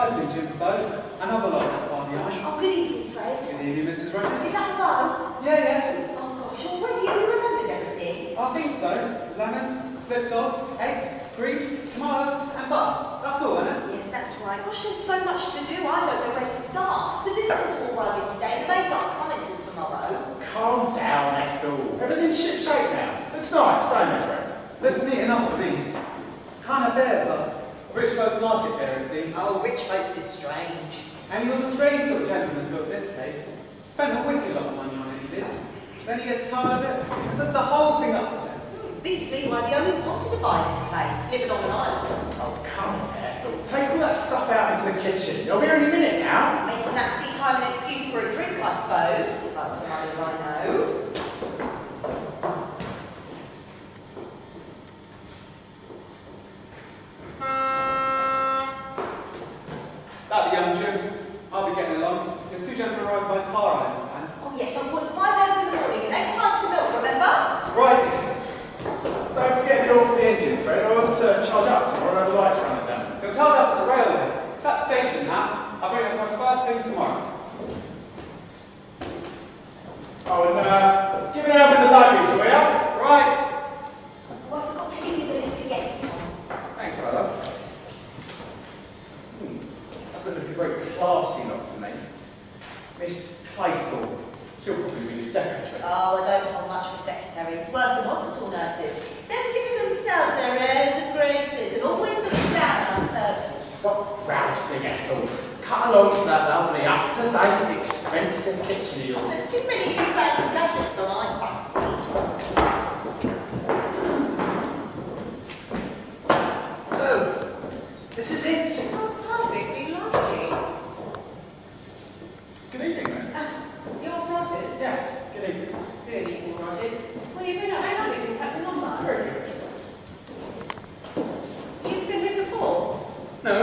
arrived in Jim's boat. Another lot left on the ice. Oh, good evening, Fred. Good evening, Mrs. Rogers. Is that the boat? Yeah. Oh, gosh, already have you remembered everything? I think so. Lemons, slip sauce, eggs, Greek, tomato, and butter. That's all, isn't it? Yes, that's right. Gosh, there's so much to do, I don't know where to start. The visitors all arriving today, and the maids aren't coming till tomorrow. Calm down, Attwn. Everything's ship-shape now. Looks nice, don't it, Fred? Looks neat enough for me. Kind of bare, but rich folks like it there, it seems. Oh, rich folks is strange. And he was a strange sort of gentleman who built this place. Spent a wicked lot of money on it, he did. Then he gets tired of it, and does the whole thing upset. Beats me why the owners wanted to buy this place, living on an island. Oh, come on, Attwn. Take all that stuff out into the kitchen. You'll be here any minute now. Making that steep time an excuse for a drink, I suppose. Like the others I know. That'll be young Jim. I'll be getting along. The two gentlemen arrived by car, I understand. Oh yes, I'm putting 5 hours in the morning and 8 pints of milk, remember? Right. Don't forget the oil for the engine, Fred. I want to charge up tomorrow and have the lights running down. It was held up at the railway. It's at the station now. I'll bring it across first thing tomorrow. Oh, and give me out with the luggage, will ya? Right. Oh, I forgot to give you the list of guests, Tom. Thanks, my love. That's looking very classy, not to me. Miss Claythorne. She'll probably be your secretary. Oh, I don't hold much for secretaries. Worse than hospital nurses. They're giving themselves their airs and graces and always looking down on our servants. Stop rousing, Ethel. Cut along to that lovely, up-to-date, expensive kitchen of yours. There's too many newfangled gadgets for my fancy. So, this is it. Oh, perfectly lovely. Good evening, miss. You're Rogers? Yes, good evening. Good evening, Rogers. Well, you've been at my luggage and Captain Lombard. Very good. You've been here before? No,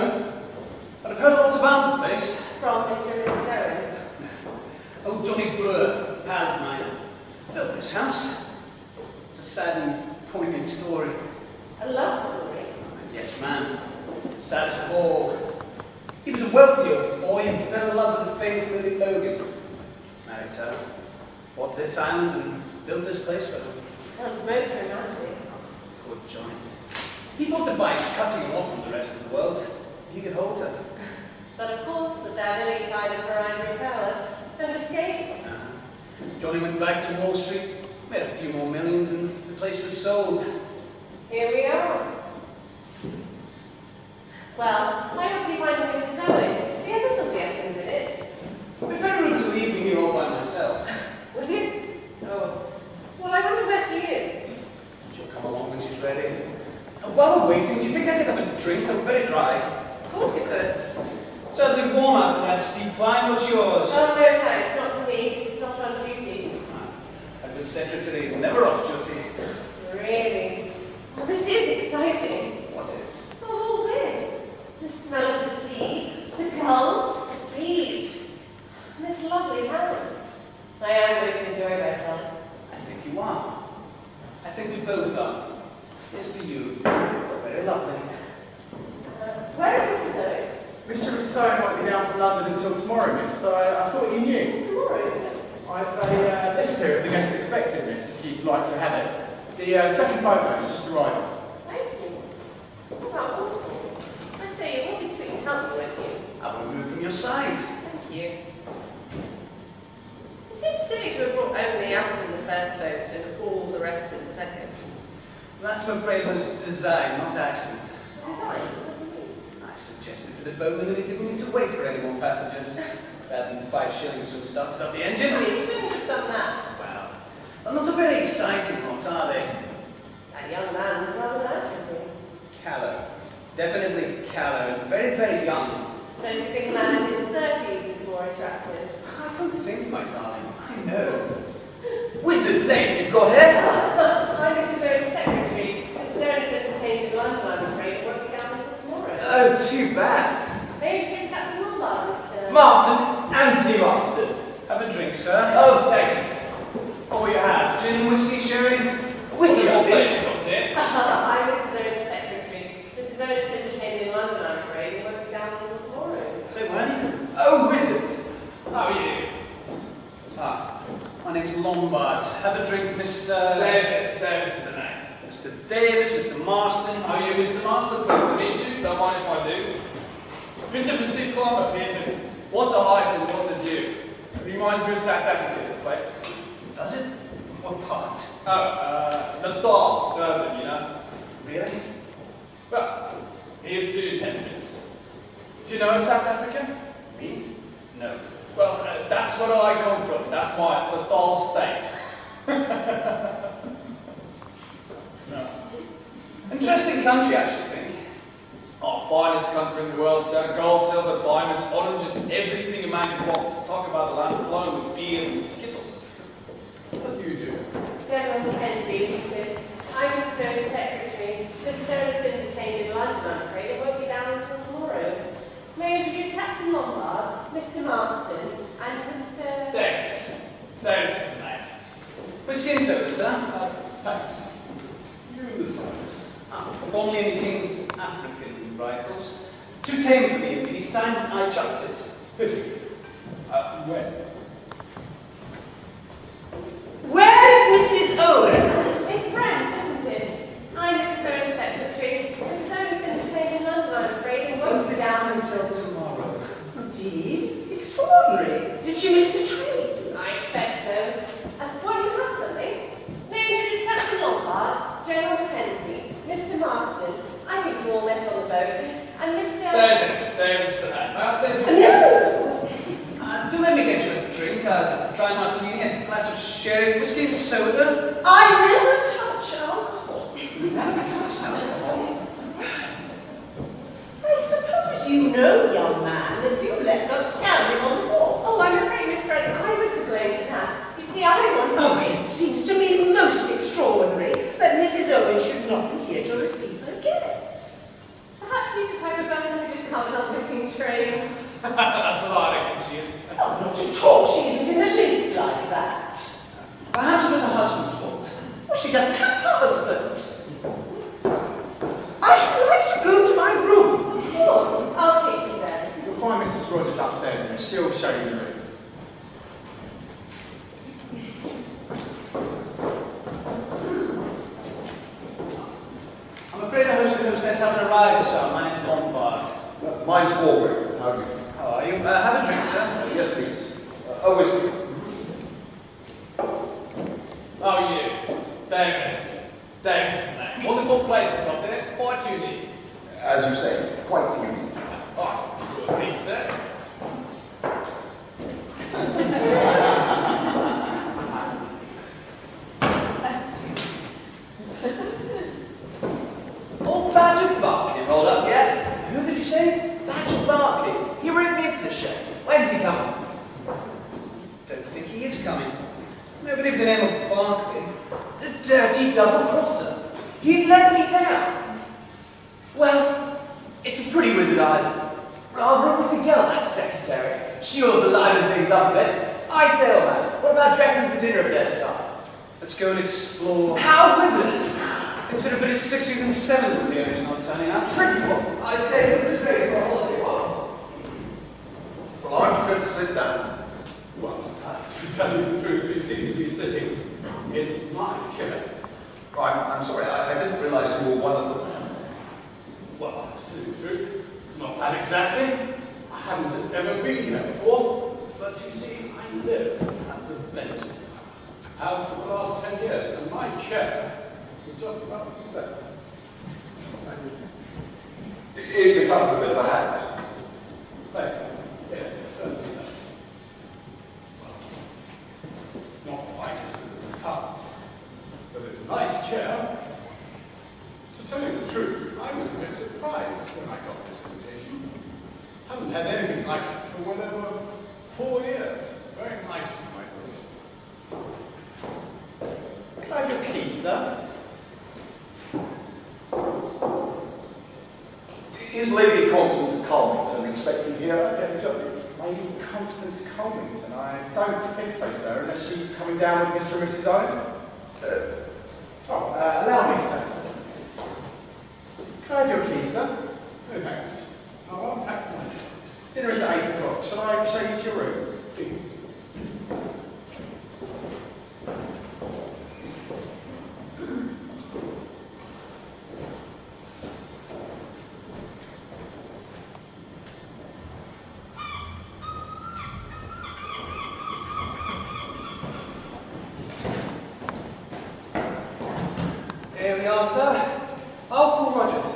but I've heard lots about the place. From Mr. and Mrs. Owen? Old Johnny Brewer, pal of mine, built this house. It's a sad and poignant story. A love story? Yes, ma'am. Sad as of all. He was a wealthy old boy and fell in love with the famous Lily Logan. Married her, bought this island and built this place for her. Sounds most romantic. Poor Johnny. He thought that by cutting him off from the rest of the world, he could hold her. But of course, the bad Lily tied up her ivory tower and escaped. Johnny went back to Wall Street, made a few more millions, and the place was sold. Here we are. Well, I ought to be finding Mrs. Owen. The others will be up in a minute. It'd be very rude to leave me here all by myself. Would it? Oh. Well, I wonder where she is. She'll come along when she's ready. And while we're waiting, do you think I could have a drink? I'm very dry. Of course you could. Certainly warm after that steep climb. What's yours? Oh, no thanks. Not for me. Not on duty. A good secretary is never off duty. Really? Well, this is exciting. What is? Oh, all this. The smell of the sea, the gulls, the beach, and this lovely house. I am going to enjoy myself. I think you are. I think we both are. Here's to you. You're very lovely. Where is Mrs. Owen? Mr. and Mrs. Owen might be down from London until tomorrow, miss, so I thought you knew. Tomorrow. I've a list here of the guests expected, miss, if you'd like to have it. The second boatman's just arrived. Thank you. Oh, awful. I say, it will be sweet and help you, won't you? I will move from your side. Thank you. It seems silly to have brought only us in the first boat and all the rest in the second. That, I'm afraid, was design, not accident. Design? What do you mean? I suggested to the boatman that he didn't need to wait for any more passengers. Rather than 5 shillings when we started up the engine. You shouldn't have done that. Well, they're not a very exciting lot, are they? That young man was rather nice with me. Callow. Definitely callow and very, very young. Suppose you think a man in his 30s is more attractive. I don't think, my darling. I know. Wizard lace you've got here. I'm Mrs. Owen's secretary. Mrs. Owen's been detained in London, I'm afraid. It won't be down until tomorrow. Oh, too bad. May I introduce Captain Lombard, Mr. Marston, Anthony Marston. Have a drink, sir. Oh, thank you. What will you have? Gin and whiskey, sherry? Whiskey, Well, please. I'm Mrs. Owen's secretary. Mrs. Owen's been detained in London, I'm afraid. It won't be down until tomorrow. have a drink, Mr. Davis, Davis is the name. Mr. Davis, Mr. Marston. Are you Mr. Master? Pleased to meet you. Don't mind if I do. Been of a steep climb up here, but what a height and what a view. It reminds me of South Africa, this place. Does it? What part? Oh, Natal, Durban, you know. Really? Well, here's to your 10 minutes. Do you know South Africa? Me? No. Well, that's where I come from. That's my Natal state. No. Interesting country, I should think. Our finest country in the world, sir. Gold, silver, diamonds, oranges, everything a man can want. Talk about the land flowing with beer and skittles. What do you do? General Mackenzie, isn't it? I'm Mrs. Owen's secretary. Mrs. Owen has been detained in London, I'm afraid. It won't be down until tomorrow. May I introduce Captain Lombard, Mr. Marston, and Mr. Thanks. Thanks is the name. Whiskey and soda, sir? Thanks. You the service. Formerly in the King's African Rifles. Too tame for me in peacetime, I chucked it. Pity. When? Where is Mrs. Owen? It's Brent, isn't it? I'm Mrs. Owen's secretary. Mrs. Owen has been detained in London, I'm afraid, and won't be down until tomorrow. Indeed. Extraordinary. Did she miss the train? I expect so. Why do you have something? May I introduce Captain Lombard, General Mackenzie, Mr. Marston. I think you all met on the boat, and Mr. Davis the name. I'll take you. No. Do let me get you a drink, a dry martini, a glass of sherry, whiskey and soda. I never touch alcohol. You never touched alcohol. I suppose you know, young man, that you left us standing on the wall. Oh, I'm afraid, Miss Brent, I was to blame for that. You see, I wanted... Oh, it seems to me most extraordinary that Mrs. Owen should not be here to receive her guests. Perhaps she's the type of person who just can't help missing trains. That's what I reckon she is. Oh, not at all. She isn't in the least like that. Perhaps it was her husband's fault. Well, she doesn't have a husband. I should like to go to my room. Of course, I'll take you there. You'll find Mrs. Rogers upstairs and she'll show you the room. I'm afraid the host and hostess haven't arrived, sir. My name's Lombard. Mine's Warwick. How do you? How are you? Have a drink, sir. Yes, please. A whiskey. Oh, you. Davis. Davis is the name. Wonderful place you've got there. Quite unique. As you say, quite unique. Oh, good thing, sir. Old Badger Barkley rolled up yet? Who did you say? Badger Barkley. He wrote me for the show. When's he coming? Don't think he is coming. Nobody with the name of Barkley. The dirty double-crosser. He's let me down. Well, it's a pretty wizard island. Rather a wizard girl, that secretary. She ought to liven things up a bit. I say, old man, what about dressing for dinner if there's style? Let's go and explore. How wizard? Things are a bit of 60s and 70s with the owners not turning up. Tricky one. I say, wizard grace for a holiday one. Well, aren't you going to sit down? Well, to tell you the truth, you seem to be sitting in my chair. Oh, I'm sorry, I didn't realise you were one of the family. Well, to tell you the truth, it's not that exactly. I haven't ever been here before, but you see, I live at the Bent. Have for the last 10 years, and my chair is just about there. It becomes a bit of a habit. Thank you. Yes, it certainly does. Well, not quite as good as the cards, but it's a nice chair. To tell you the truth, I was a bit surprised when I got this invitation. Haven't had anything like it for whatever 4 years. Very nice of my thought. Can I have your keys, sir? Is Lady Constance Colmington expected here at DW? Lady Constance Colmington. I don't think so, sir, unless she's coming down with Mr. and Mrs. Owen. Allow me, sir. Can I have your keys, sir? No thanks. I'll unpack myself. Dinner is at 8 o'clock. Shall I show you to your room? Please. are, sir. I'll call Rogers.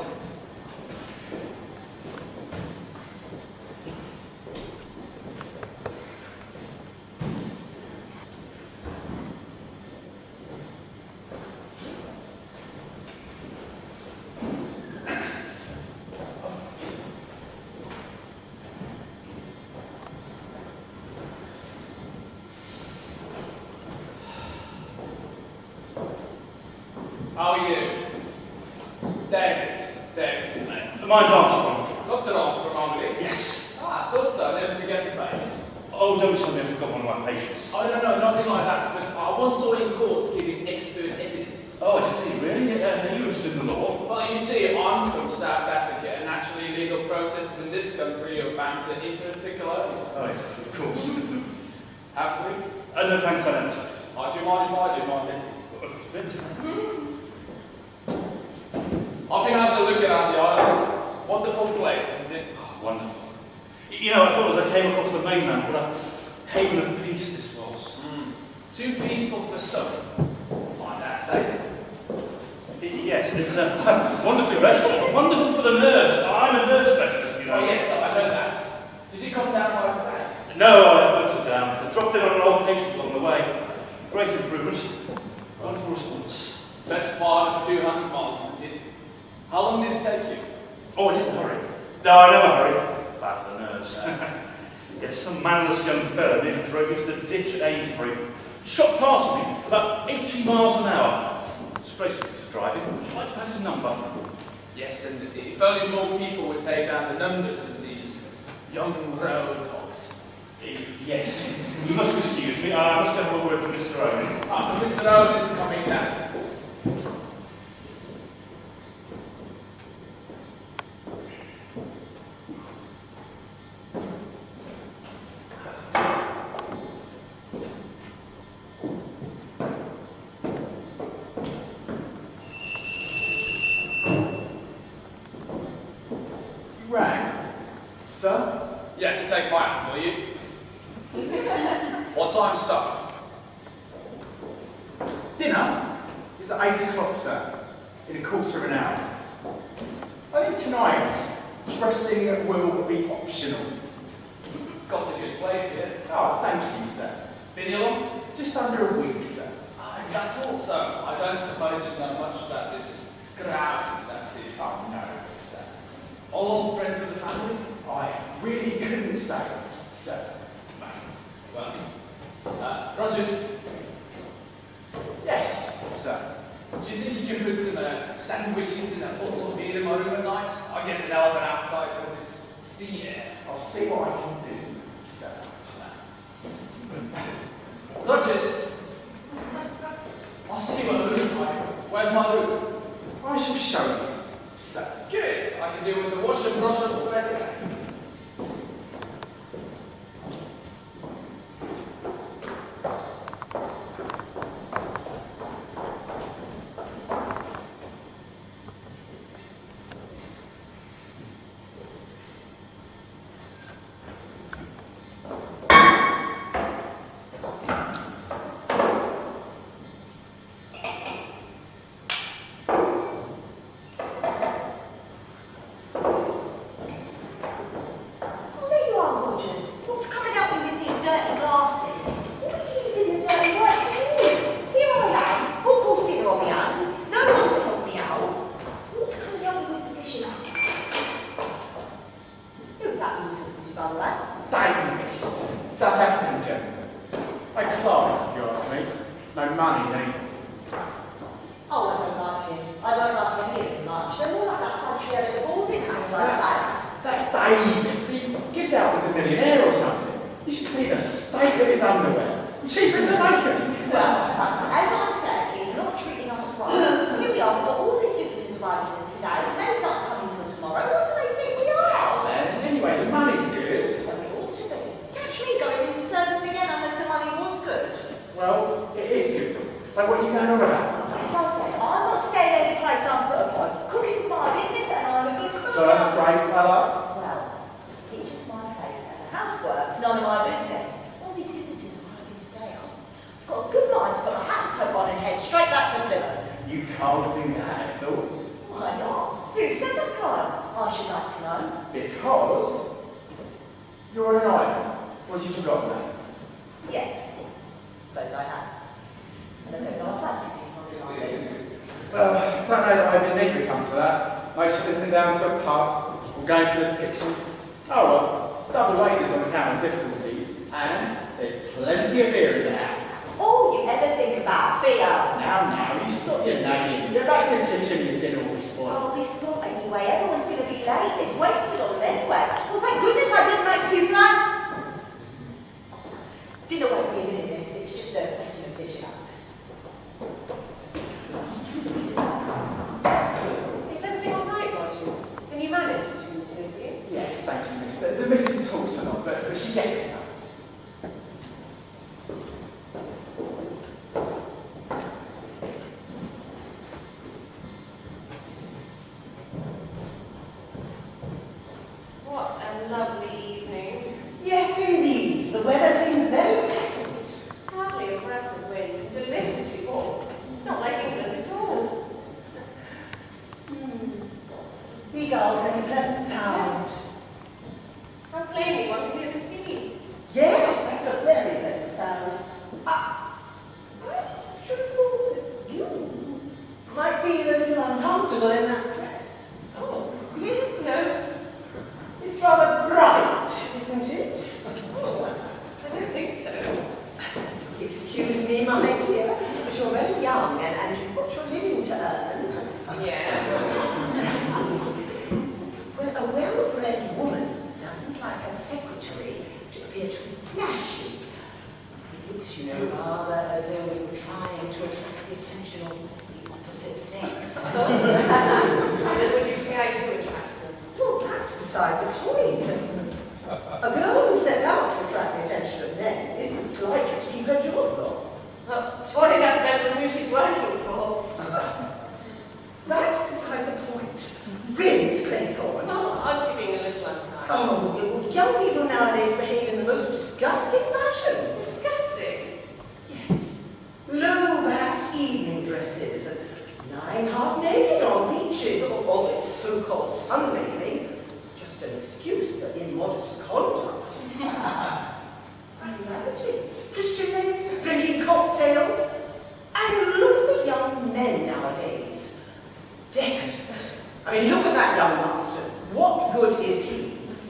How are you? Davis, isn't it? Mine's Armstrong. Dr. Armstrong, aren't you? Yes. Ah, I thought so. Never forget the face. Oh, don't tell me I forgot one of my patients. Oh, no, nothing like that. But I once saw you in court giving expert evidence. Oh, I see, really? Are you interested in the law? Well, you see, I'm from South Africa, and actually legal processes in this country are bound to interest the colonial. Oh, yes, of course. Have we? No, thanks, I don't. Oh, do you mind if I do, Martin? I've been having a look around the island. Wonderful place, isn't it? Oh, wonderful. You know, I thought as I came across the mainland, what a haven of peace this was. Too peaceful for some, I dare say. Yes, it's wonderfully restful. Wonderful for the nerves. I'm a nerve specialist, you know. Oh yes, I know that. Did you come down by plane? No, I put it down. I dropped in on an old patient along the way. Great improvement. Wonderful response. Best part of 200 miles, isn't it? How long did it take you? Oh, I didn't hurry. No, I never hurry. Bad for the nerves. Yes, some manless young fellow nearly drove into the ditch at Amesbury. Shot past me about 80 miles an hour. Supposed to be driving. Would you like to find his number? Yes, and if only more people would take down the numbers of these young road dogs. Yes. You must excuse me. I must go have a word with Mr. Owen. Ah, but Mr. Owen isn't coming down. You rang? Sir? Yes, take my hand, will you? What time, sir? Dinner is at 8 o'clock, sir. In a quarter of an hour. I think tonight, dressing will be optional. Got a good place here. Oh, thank you, sir. Been here long? Just under a week, sir. Ah, is that all, sir? I don't suppose you know much about this crowd that's here. Oh, no, sir. All friends of the family? I really couldn't say, sir. Well, Rogers, Yes, sir. do you think you can put some sandwiches in a bottle of beer in my room at night? I get an hell of an appetite for this sea air. I'll see what I can do, sir. Rogers, I'll see you at the room, right? Where's my room? I shall show you, sir. Good, I can do with the wash and brush up straight away. Oh, there you are, Rogers. What's coming up with these dirty glasses? What's leaving the dirty work to you? Here I am, full course dinner on my hands, no one to help me out. What's coming up with the dishing up? Who's that who's talking to you, by the way? Davis, South African gentleman. A class, if you ask me. No money, neither. Oh, I don't like him. I don't like him either much. They're more like that country out of the boarding house, I'd say. That Davis, he gives out he's a millionaire or something. You should see the state of his underwear. Cheap as they make them. Well, as I said, he's not treating us right. Here we are, we've got all these visitors arriving today. They don't come until tomorrow. What do they think we are? Anyway, the money's good. So it ought to be. Catch me going into service again unless the money was good. Well, it is good. So what are you going on about? As I said, I'm not staying any place I'm put upon. Cooking's my business and I'm a good cook. First rate, fella. Well, kitchen's my place and the housework's none of my business. All these visitors arriving today, I've got a good mind to put a hat and coat on and head straight back to Plymouth. You can't do that. I should like to know. Because you're on an island. What have you forgotten now? Yes. Suppose I had. And I don't know if that's people on an island. Well, I don't know that I didn't even come to that. No slipping down to a pub or going to the pictures. Oh well, double wages on account of difficulties, and there's plenty of beer in the house. That's all you ever think about, beer. Now, you stop your nagging. Get back to the kitchen, your dinner will be spoiled. I'll be spoiled anyway. Everyone's going to be late. It's wasted on them anyway. Well, thank goodness I didn't make souffle. Dinner won't be a minute, miss. It's just a question of dishing up. Is everything all right, Rogers? Can you manage between the two of you? Yes, thank you, miss. The missus talks a lot, but she gets it. What a lovely evening. Yes, indeed. The weather seems very settled. Hardly a breath of wind and deliciously warm. It's not like England at all. Seagulls make a pleasant sound. How plainly one can hear the sea. Yes, that's a very pleasant sound. I should have thought that you might feel a little uncomfortable in that dress. Oh, no. It's rather bright, isn't it? Oh, I don't think so. Excuse me, my dear, but you're very young and you've got your living to earn. Yeah. Well, a well-bred woman doesn't like her secretary to appear too flashy. It looks, you know, rather as though we were trying to attract the attention of the opposite sex. And would you say I do attract them? Well, that's beside the point. A girl who sets out to attract the attention of men isn't likely to keep her job long. Well, surely that depends on who she's working for. That's beside the point. Really, Miss Claythorne. Oh, aren't you being a little unkind? Oh, well, young people nowadays behave in the most disgusting fashion. Disgusting. Yes. Low-backed evening dresses, and lying half naked on beaches, or this so-called sunbathing. Just an excuse for immodest conduct. Reality. Christian ladies drinking cocktails. And look at the young men nowadays. Decadent. I mean, look at that young master. What good is he?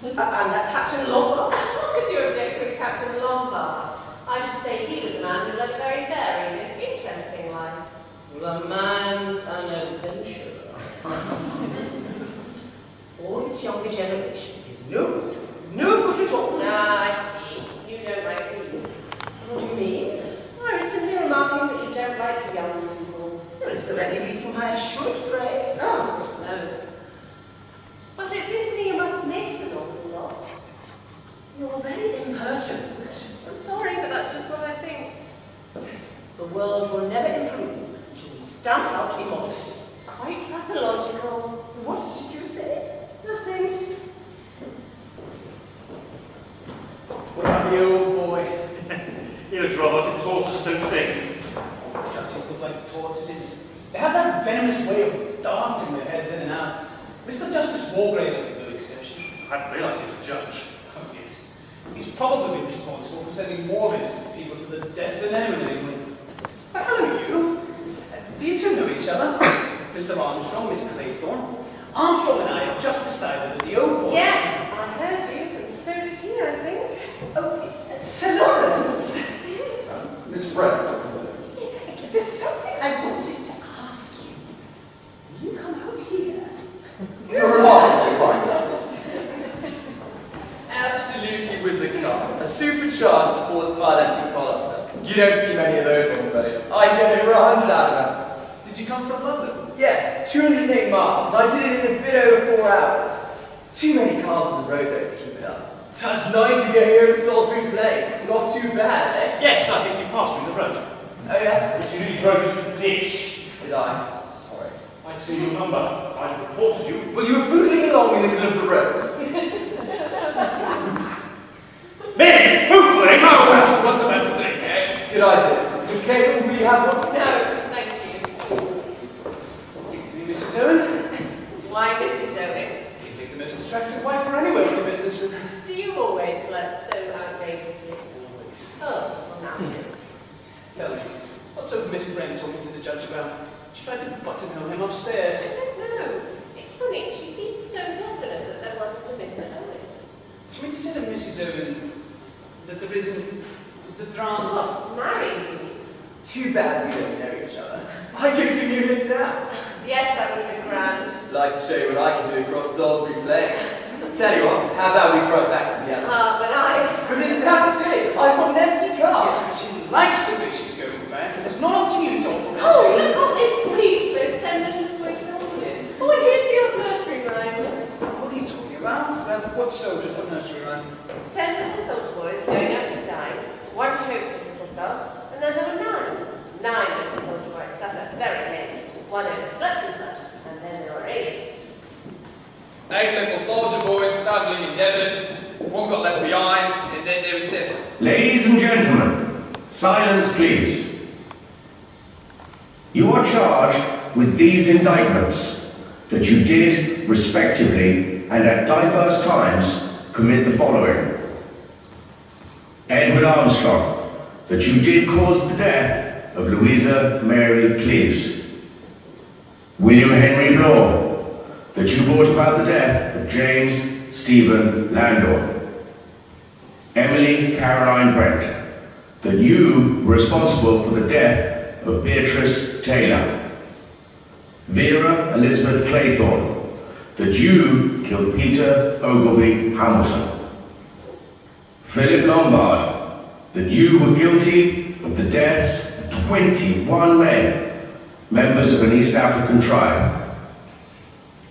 And that Captain Lombard. How could you object to a Captain Lombard? I should say he was a man who led a very varied and interesting life. The man's an adventurer. All this younger generation is no good. No good at all. Ah, I see. You don't like these. What do you mean? I was simply remarking that you don't like the young people. Well, is there any reason why I should, pray? Oh, no. But it seems to me you must miss an awful lot. You're very impertinent. I'm sorry, but that's just what I think. The world will never improve until we stamp out immodesty. Quite pathological. What did you say? Nothing. What about the old boy? He looks rather like a tortoise, don't you think? Judges look like tortoises. They have that venomous way of darting their heads in and out. Mr. Justice Wargrave is no exception. I hadn't realised he was a judge. Oh, yes. He's probably been responsible for sending more innocent people to the death in England. Hello, you. Do you two know each other? Mr. Armstrong, Miss Claythorne. Armstrong and I have just decided that the old boy... Yes, I heard you, and so did he, I think. Oh, Sir Lawrence. Miss Red. There's something I wanted to ask you. Will you come out here? You're remarkably fine, darling. Absolutely wizard car. A supercharged sports financing collector. You don't see many of those on the road. I get over 100 out of that. Did you come from London? Yes, 208 miles, and I did it in a bit over 4 hours. Too many cars on the road though to keep it up. Touched 9 to go here in Salisbury Plain. Not too bad, eh? Yes, I think you passed me the road. Oh yes? But you nearly drove into the ditch. Did I? Sorry. I'd seen your number. I'd reported you. Well, you were footling along in the middle of the road. Me? Footling? Oh, well, what's about the thing, eh? Good idea. Miss Clayton, will you have one? No, thank you. Mrs. Owen? Why, Mrs. Owen? If it most attractive wife for any wealthy businessman. Do you always flirt so outrageously? Always. Oh, well now you do. Tell me, what's old Miss Brent talking to the judge about? She tried to buttonhole him upstairs. I don't know. It's funny, she seemed so definite that there wasn't a Mr. Owen. Do you mean to say that Mrs. Owen, that there isn't, that there aren't... What, married you mean? Too bad we don't know each other. I could give you a lift down. Yes, that would have been grand. I'd like to show you what I can do across Salisbury Plain. Tell you what, how about we drive back together? But I... But it's damn sick. I've got an empty car. Yes, but she likes the way she's going back, and it's not up to you to talk about Oh, look at this sweet, most tender little toy soldiers. Oh, and here's the old nursery rhyme. What are you talking about? What soldiers, what nursery rhyme? 10 little soldier boys going out to dine. One choked his little self, and then there were 9. 9 little soldier boys sat up very late. One overslept himself, and then there were 8. 8 little soldier boys travelling in Devon. One got left behind, and then there were 7. Ladies and gentlemen, silence please. You are charged with these indictments, that you did, respectively, and at diverse times, commit the following. Edward Armstrong, that you did cause the death of Louisa Mary Cleese. William Henry Law, that you brought about the death of James Stephen Landor. Emily Caroline Brent, that you were responsible for the death of Beatrice Taylor. Vera Elizabeth Claythorne, that you killed Peter Ogilvy Hamilton. Philip Lombard, that you were guilty of the deaths of 21 men, members of an East African tribe.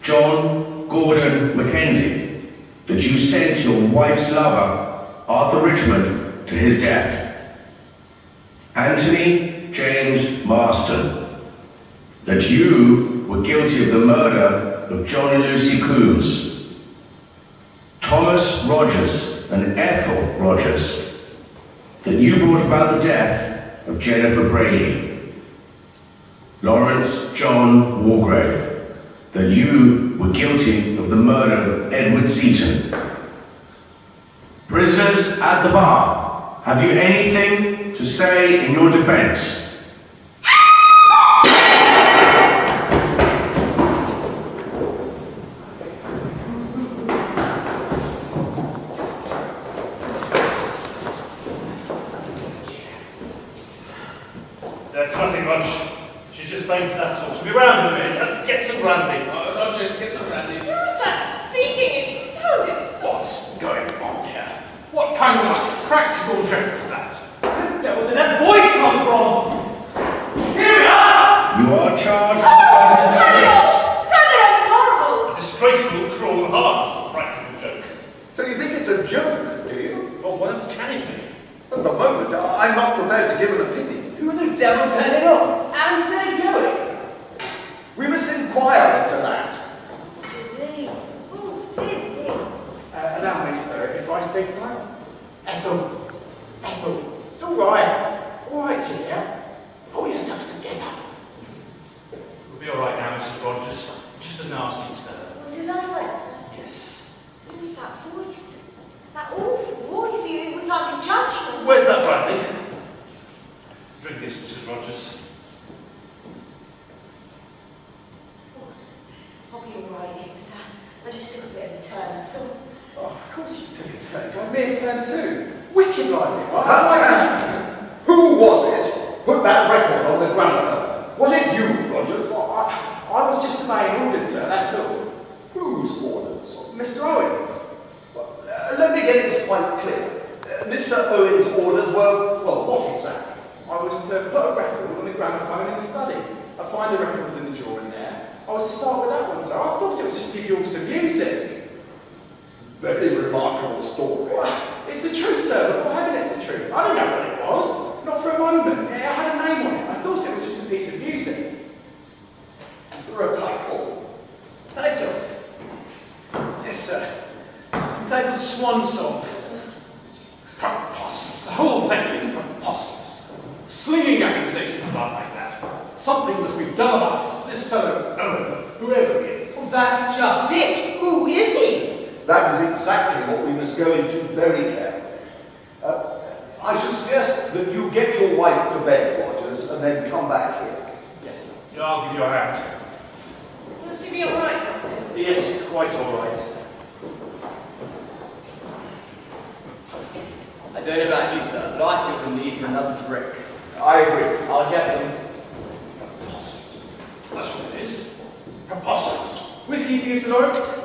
John Gordon Mackenzie, that you sent your wife's lover, Arthur Richmond, to his death. Anthony James Marston, that you were guilty of the murder of John and Lucy Coombs. Thomas Rogers and Ethel Rogers, that you brought about the death of Jennifer Braley. Lawrence John Wargrave, that you were guilty of the murder of Edward Seaton. Prisoners at the bar, have you anything to say in your defense? That's nothing much. She's just fainted, that's all. She'll be round in a minute. Let's get some brandy. Not just get some brandy. Who was that speaking? It sounded... What's going on here? What kind of practical joke was that? Where the devil did that voice come from? Here we are! You are charged Turn with it off! Turn it off! It's horrible! A disgraceful, cruel, and heartless practical joke. So you think it's a joke, do you? Well, what else can it be? At the moment, I'm not prepared to give an opinion. Who the devil turned it on? And said going? We must inquire into that. Allow me, sir, if I speak to her. Ethel, it's all right, dear. Pull yourself together. We'll be all right now, Mrs. Rogers. Just a nasty spell. Did I first? Yes. What was that voice? That awful voice. It was like a judgment. Where's that brandy? Drink this, Mrs. Rogers. I'll be all right, sir. I just took a bit of a turn, so... Oh, of course you took a turn. Got me a turn too. Wicked lies it. Who was it put that record on the gramophone? Was it you, Roger? Well, I was just obeying orders, sir, that's all. Whose orders? Mr. Owens. Well, let me get this quite clear. Mr. Owen's orders were, well, what exactly? I was to put a record on the gramophone in the study. I find the record in the drawer in there. I was to start with that one, sir. I thought it was just to give you all some music. Very remarkable story. Well, it's the truth, sir. Before heaven, it's the truth. I don't know what it was. Not for a moment. It had a name on it. I thought it was just a piece of music. Is there a title? Title? Yes, sir. It's entitled Swan Song. Preposterous. The whole thing is preposterous. Slinging accusations about like that. Something must be done about it. This fellow, Owen, whoever he is. Well, that's just it. Who is he? That is exactly what we must go into very carefully. I should suggest that you get your wife to bed, Rogers, and then come back here. Yes, sir. Yeah, I'll give you a hand. Will she be all right, Doctor? Yes, quite all right. I don't know about you, sir, but I feel the need for another drink. I agree. I'll get them. That's what it is. Preposterous. Whiskey for you, Sir Lawrence?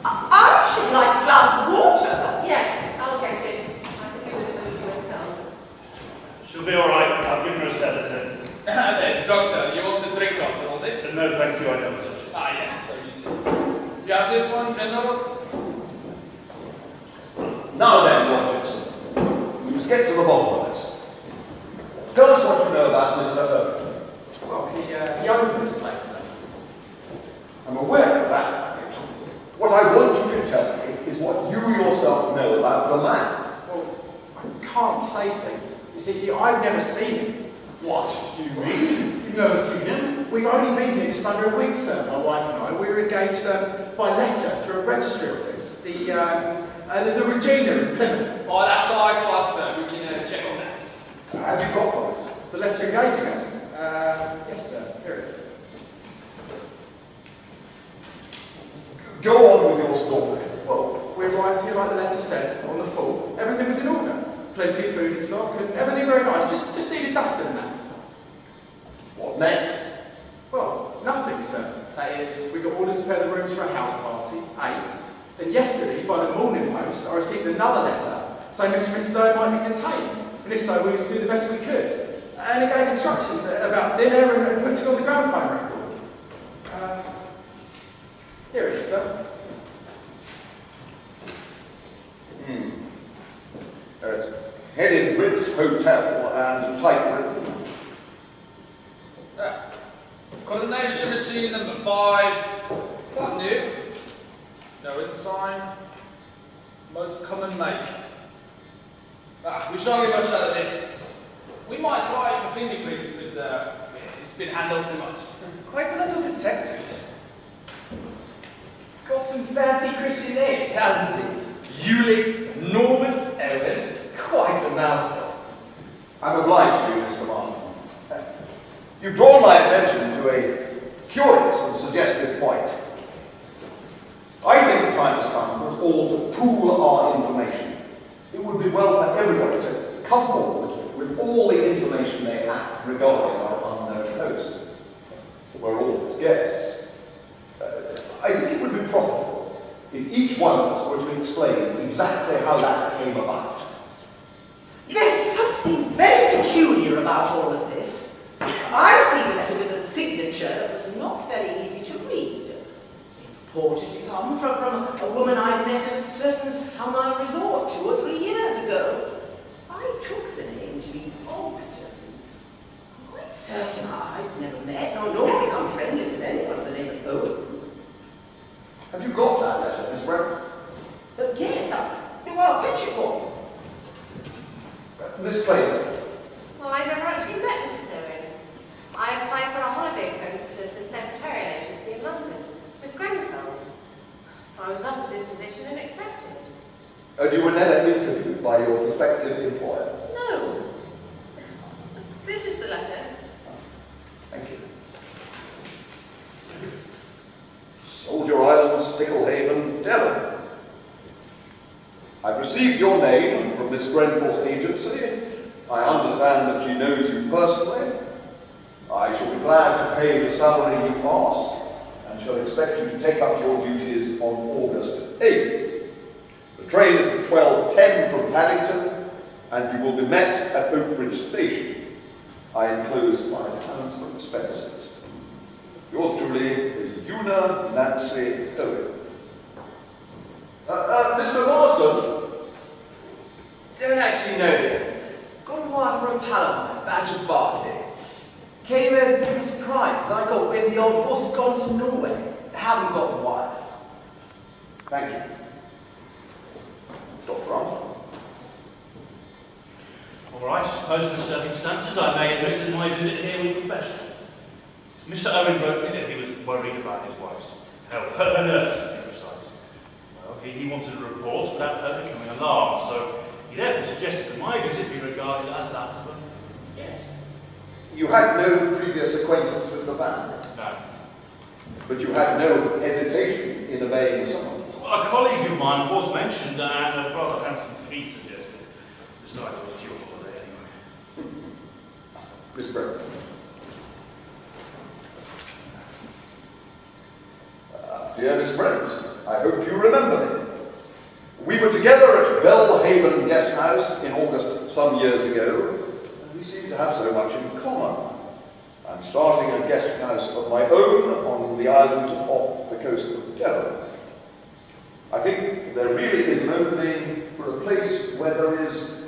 I should like a glass of water. Yes, I'll get it. I could do with it with myself. She'll be all right. I'll give her a sedative. Then, Doctor, you want to drink after all this? No, thank you. I don't touch it. Ah, yes, so you sit. You have this one, General? Now then, Rogers, we must get to the bottom of this. Tell us what you know about Mr. Owen. Well, he owns this place, sir. I'm aware of that. What I want you to tell me is what you yourself know about the man. Well, I can't say so. You see, I've never seen him. What do you mean? You've never seen him? We've only been here just under a week, sir, my wife and I. We were engaged by letter through a registry office, the Regina in Plymouth. Oh, that's our class firm. We can check on that. Have you got one? The letter engaging us? Yes, sir. Here it is. Go on with your story. Well, we arrived here like the letter said, on the 4th. Everything was in order. Plenty of food in stock and everything very nice. Just needed dusting and that. What next? Well, nothing, sir. That is, we got orders to spare the rooms for a house party, 8. Then yesterday, by the morning post, I received another letter saying Mr. and Mrs. Owen might be detained. And if so, we was to do the best we could. And it gave instructions about dinner and putting on the gramophone record. Here it is, sir. Headed Ritz Hotel and typewritten. Coordination machine number 5. That new. No ensign. Most common make. We shan't get much out of this. We might try for fingerprints, but it's been handled too much. Quite a little detective. Got some fancy Christian names, hasn't he? Hewlett, Norman, Owen. Quite a mouthful. I'm obliged to you, Mr. Martin. You've drawn my attention to a curious and suggestive point. I think the time has come for us all to pool our information. It would be well for everybody to come forward with all the information they have regarding our unknown host. We're all his guests. I think it would be profitable if each one of us were to explain exactly how that came about. There's something very peculiar about all of this. I received a letter with a signature that was not very easy to read. It purported to come from a woman I met at a certain summer resort 2 or 3 years ago. I took the name to be Ogden. I'm quite certain I've never met nor become friendly with anyone of the name of Owen. Have you got that letter, Miss Webb? Yes, I'll fetch it for you. Miss Clayton. Well, I never actually met Mrs. Owen. I applied for a holiday post at a secretarial agency in London, Miss Grenfell's. I was offered this position and accepted. And you were never interviewed by your prospective employer? No. This is the letter. Thank you. Soldier Island, Sticklehaven, Devon. I've received your name from Miss Grenfell's agency. I understand that she knows you personally. I shall be glad to pay the salary you ask, and shall expect you to take up your duties on August 8th. The train is at 12:10 from Paddington, and you will be met at Oakbridge Station. I enclose £5 for expenses. Yours truly, Una Nancy Owen. Mr. Marsden? Don't actually know yet. Got a wire from a pal of mine, Badger Barkley. Came as a bit of a surprise. I got wind the old boss had gone to Norway. Haven't got the wire. Thank you. Dr. Armstrong? All right, I suppose in the circumstances I may admit that my visit here was professional. Mr. Owen wrote me that he was worried about his wife's health, her nurse, to be precise. Well, he wanted a report without her becoming alarmed, so he therefore suggested that my visit be regarded as that of a guest. You had no previous acquaintance with the band, No. but you had no hesitation in obeying the summons. Well, a colleague of mine was mentioned and a rather handsome fee suggested. Besides, I was due a holiday anyway. Miss Brent. Dear Miss Brent, I hope you remember me. We were together at Bellhaven Guest House in August some years ago, and we seem to have so much in common. I'm starting a guest house of my own on the island off the coast of Devon. I think there really is an opening for a place where there is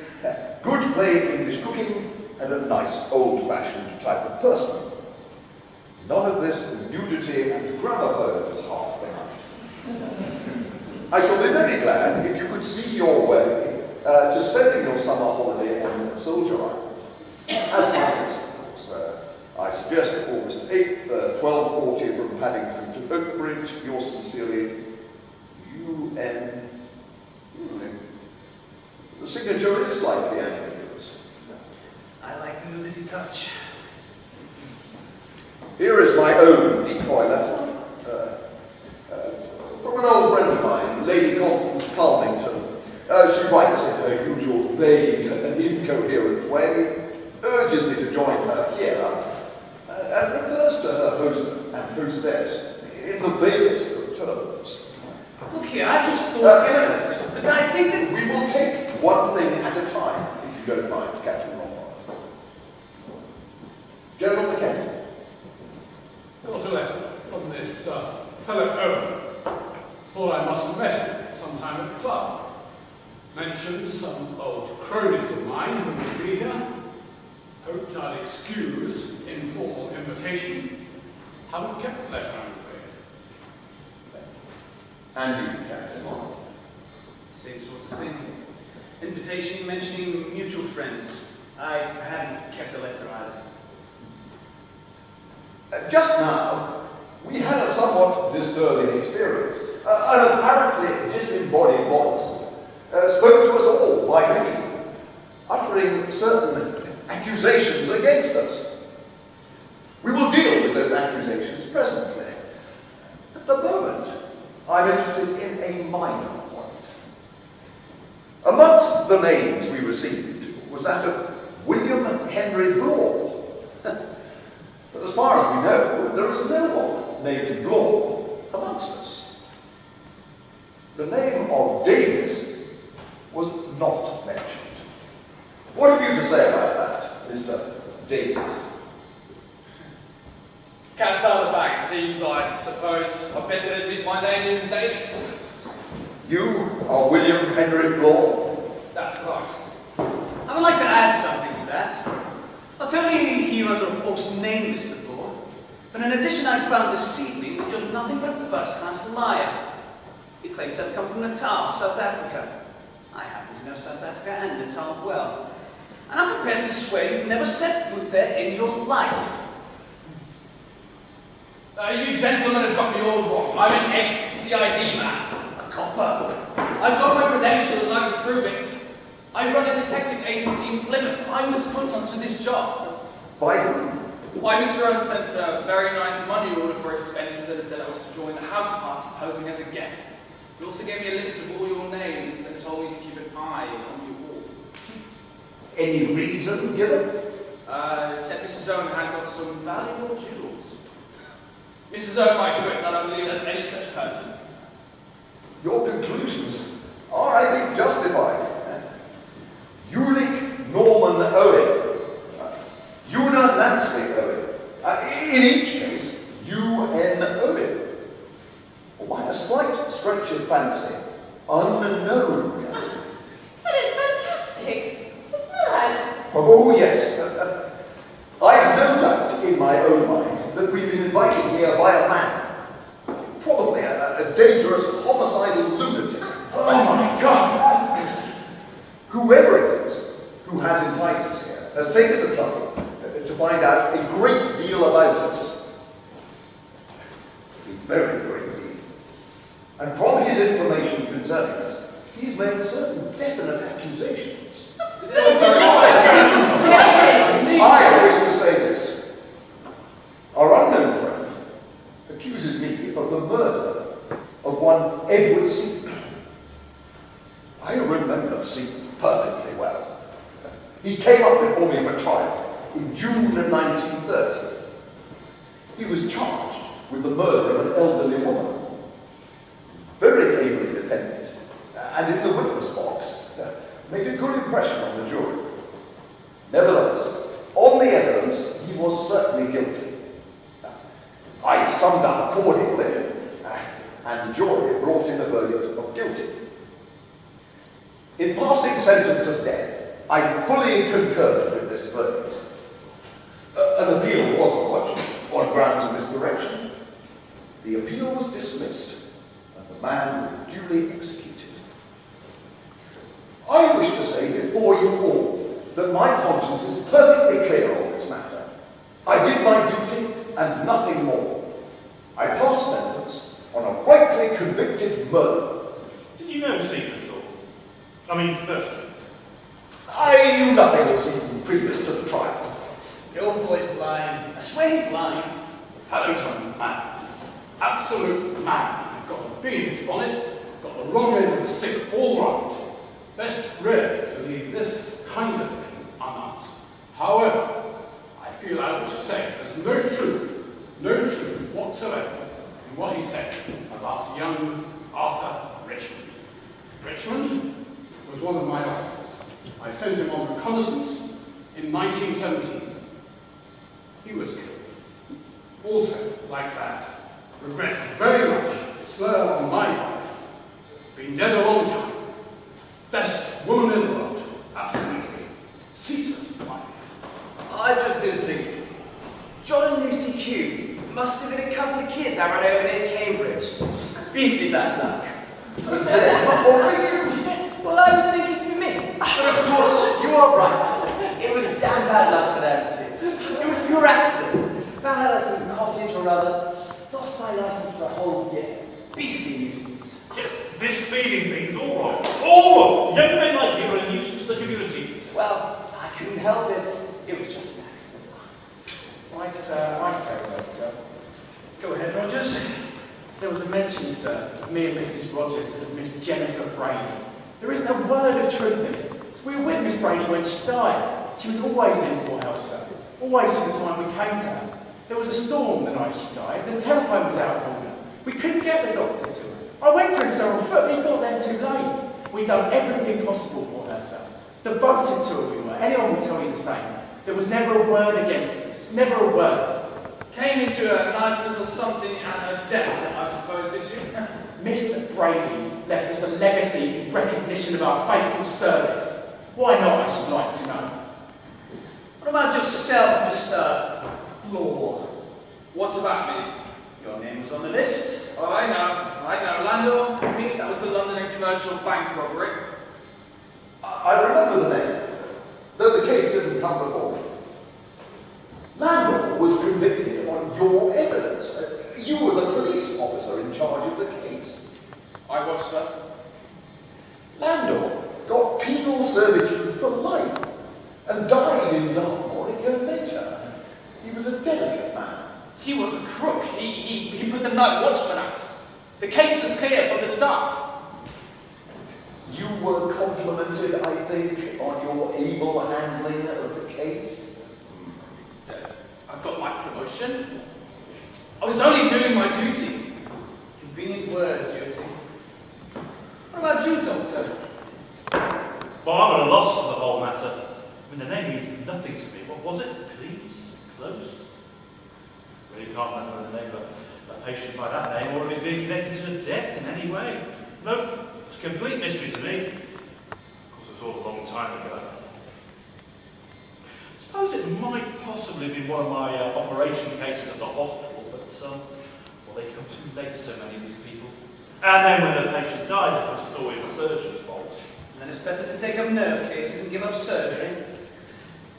good plain English cooking and a nice old-fashioned type of person. None of this nudity and gramophones half the night. I shall be very glad if you could see your way to spending your summer holiday on Soldier Island. As my guest, of course, I suggest August 8th, 12:40 from Paddington to Oakbridge. Yours sincerely, U.N. The signature is slightly ambiguous. I like the nudity touch. Here is my own decoy letter. From an old friend of mine, Lady Constance Carlington. She writes in her usual vague and incoherent way, urges me to join her here, and refers to her host and hostess in the vaguest of terms. Look here, I just thought... but I think that... We will take one thing at a time, if you don't mind, Captain Lombard. General Mackenzie. Got a letter from this fellow Owen. Thought I must have met him sometime at the club. Mentioned some old cronies of mine who would be here. Hoped I'd excuse informal invitation. Haven't kept the letter, I'm afraid. And you, Captain. Same sort of thing. Invitation mentioning mutual friends. I hadn't kept a letter either. Just now, we had a somewhat disturbing experience. An apparently disembodied voice spoke to us all by name, uttering certain accusations against us. We will deal with those accusations presently. At the moment, I'm interested in a minor point. Amongst the names we received was that of William Henry Blore. But as far as we know, there is no one named Blore amongst us. The name of Davis was not mentioned. What have you to say about that, Mr. Davis? Cat's out of the bag, it seems. I suppose I bet that admit my name isn't Davis. You are William Henry Blore? That's right. I would like to add something to that. Not only are you here under a false name, Mr. Blore, but in addition I found this evening that you're nothing but a first-class liar. You claim to have come from Natal, South Africa. I happen to know South Africa and Natal well. And I'm prepared to swear you've never set foot there in your life. You gentlemen have got me all wrong. I'm an ex-CID man. A copper. I've got my credentials and I can prove it. I run a detective agency in Plymouth. I was put onto this job. By whom? Why, Mr. Owen sent a very nice money order for expenses and said I was to join the house party posing as a guest. He also gave me a list of all your names and told me to keep an eye on you all. Any reason given? Said Mrs. Owen had got some valuable jewels. Mrs. Owen, my foot, I don't believe there's any such person. Your conclusions are, I think, justified. Ulick Norman Owen. Una Nancy Owen. In each case, U.N. Owen. By a slight stretch of fancy, unknown. But it's fantastic. It's mad. Oh, yes. I've no doubt in my own mind that we've been invited here by a man. Probably a dangerous, homicidal lunatic. Oh my God! Whoever it is who has invited us here has taken the trouble to find out a great deal about us. Very poor indeed. And from his information concerning us, he's made certain definite accusations. I wish to say this. Our unknown friend accuses me of the murder of one Edward Seton. I remember Seton perfectly well. He came up before me for trial in June of 1930. He was charged with the murder of an elderly woman. Very ably defended, and in the witness box, made a good impression on the jury. Nevertheless, on the evidence, he was certainly guilty. I summed up accordingly, and the jury brought in a verdict of guilty. In passing sentence of death, I fully concurred with this verdict. An appeal was lodged on grounds of misdirection. The appeal was dismissed, and the man was duly executed. I wish to say before you all that my conscience is perfectly clear on this matter. I did my duty and nothing more. I passed sentence on a rightly convicted murder. Did you know Seton at all? I mean, personally? I knew nothing of Seton previous to the trial. The old boy's lying. I swear he's lying. Fellow's a man. Absolute man. Got a bee in his bonnet, got the wrong end of the stick all round. Best really to leave this kind of thing unanswered. However, I feel out to say there's no truth whatsoever in what he said about young Arthur Richmond. Richmond was one of my officers. I sent him on reconnaissance in 1917. He was killed. Also, like that, regret very much the slur on my life. Been dead a long time. Best woman in the world. Absolutely. Caesar's wife. I've just been thinking. John and Lucy Hughes must have been a couple of kids I ran over near Cambridge. Beastly bad luck. Well, I was thinking for me. But of course, you are right. It was damn bad luck for them too. It was pure accident. Found out at some cottage or other. Lost my license for a whole year. Beastly nuisance. Yeah, this speeding thing's all wrong. All wrong! Young men like you are a nuisance to the community. Well, I couldn't help it. It was just an accident. I say a word, sir. Go ahead, Rogers. There was a mention, sir, of me and Mrs. Rogers and of Miss Jennifer Brady. There isn't a word of truth in it. We were with Miss Brady when she died. She was always in poor health, sir. Always from the time we came to her. There was a storm the night she died. The telephone was out of order. We couldn't get the doctor to her. I went for him, sir, on foot, but he got there too late. We'd done everything possible for her, sir. Devoted to her we were. Anyone will tell you the same. There was never a word against us. Never a word. Came into a nice little something at her death, I suppose, did you? Miss Brady left us a legacy in recognition of our faithful service. Why not, I should like to know. What about yourself, Mr. Law? What about me? Your name was on the list. Oh, I know. Landor, I mean, that was the London and Commercial Bank robbery. I remember the name, though the case didn't come before me. Landor was convicted on your evidence. You were the police officer in charge of the case. I was, sir. Landor got penal servitude for life and died in Dartmoor a year later. He was a delicate man. He was a crook. He put the night watchman out. The case was clear from the start. You were complimented, I think, on your able handling of the case. I got my promotion. I was only doing my duty. Convenient word, duty. What about you, Doctor? Well, I'm at a loss for the whole matter. I mean, the name means nothing to me. What was it? Please? Close? Really can't remember the name of a patient by that name or it being connected to a death in any way. No, it's a complete mystery to me. Of course, it was all a long time ago. I suppose it might possibly be one of my operation cases at the hospital, but, well, they come too late, so many of these people. And then when the patient dies, of course, it's always the surgeon's fault. And then it's better to take up nerve cases and give up surgery.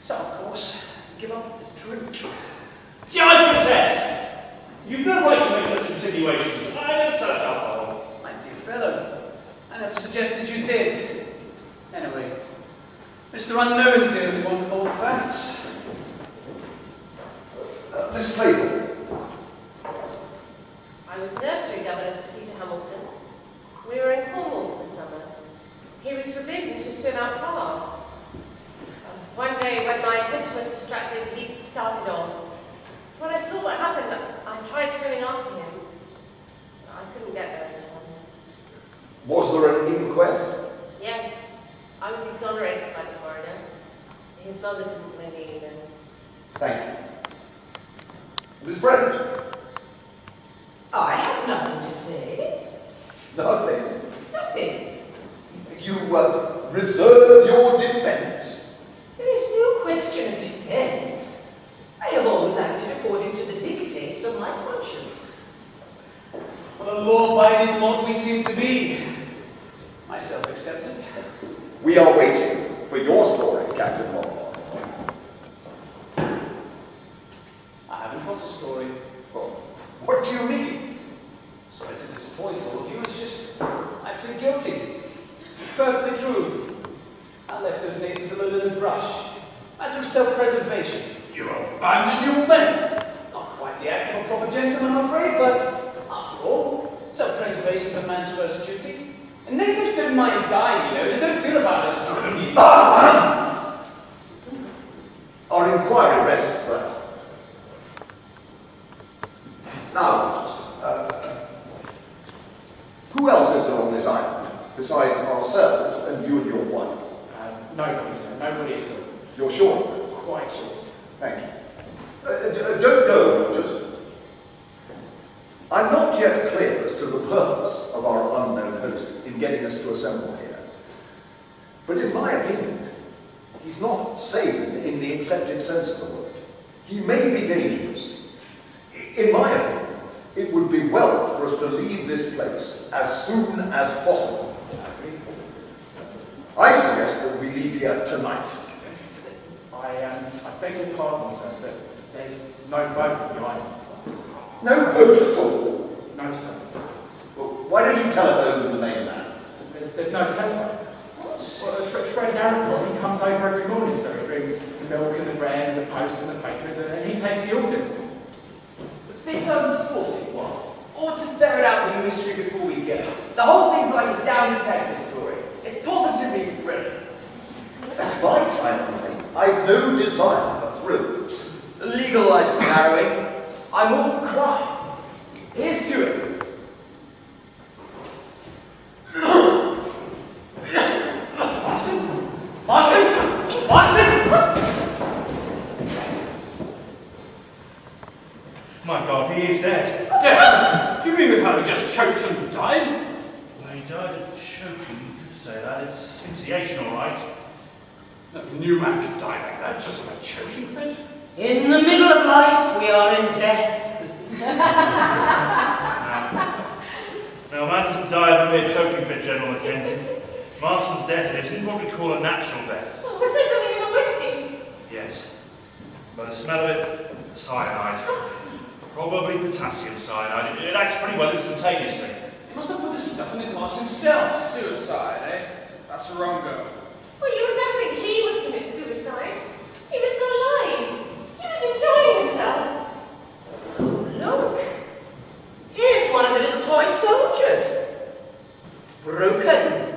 So, of course, give up the drink. Yeah, I protest! You've no right to make such insinuations. unknowns the only wonderful facts. Miss Clayton. I was nursery governess to Peter Hamilton. We were in Cornwall for the summer. He was forbidden to swim out far. One day, when my attention was distracted, he started off. When I saw what happened, I tried swimming after him. I couldn't get there in time. Was there an inquest? Yes, I was exonerated by the coroner. His mother didn't really either. Thank you. Miss Brent? I have nothing to say. Nothing. Nothing. You reserve your defense. There is no question of defense. I have always acted according to the dictates of my conscience. What a law-abiding lot we seem to be. Myself excepted. We are waiting for your story, Captain Lombard. I haven't got a story. Well, what do you mean? Sorry to disappoint all of you, it's just I plead guilty. It's perfectly true. I left those natives alone in the brush. Matter of self-preservation. You abandoned your men. Not quite the act of a proper gentleman, I'm afraid, but after all, self-preservation is a man's first duty. And natives don't mind dying, you know. They don't feel about it as you do. Our inquiry rests there. Now, who else is there on this island, besides ourselves and you and your wife? Nobody, sir. Nobody at all. You're sure? Quite sure, sir. Thank you. Don't go, just... I'm not yet clear as to the purpose of our unknown host in getting us to assemble here. But in my opinion, he's not sane in the accepted sense of the word. He may be dangerous. In my opinion, it would be well for us to leave this place as soon as possible. I suggest that we leave here tonight. I beg your pardon, sir, but there's no boat on the island. No boat at all. No, sir. Well, why don't you telephone to the mainland? There's no telephone. Well, Fred Narrowboy, he comes over every morning, sir. He brings the milk and the bread and the post and the papers, and he takes the orders. A bit unsporting, what? Ought to ferret out the mystery before we go. The whole thing's like a down detective story. It's positively brilliant. That's right, I've no desire for thrills. The legal life's narrowing. I'm all for crime. Here's to it. Marston! My God, he is dead. Dead? You mean the fellow just choked and died? Well, he died of choking, you could say that. It's asphyxiation, all right. No new man could die like that, just of a choking fit. In the middle of life, we are in death. Now, man doesn't die of a mere choking fit, General Mackenzie. Marston's death isn't what we call a natural death. Oh, was there something in the whiskey? Yes. By the smell of it, cyanide. Probably potassium cyanide. It acts pretty well instantaneously. He must have put the stuff in the glass himself. Suicide, eh? That's wrong go. Well, you would never think he would commit suicide. He was still alive. He was enjoying himself. Oh, look. Here's one of the little toy soldiers. It's broken.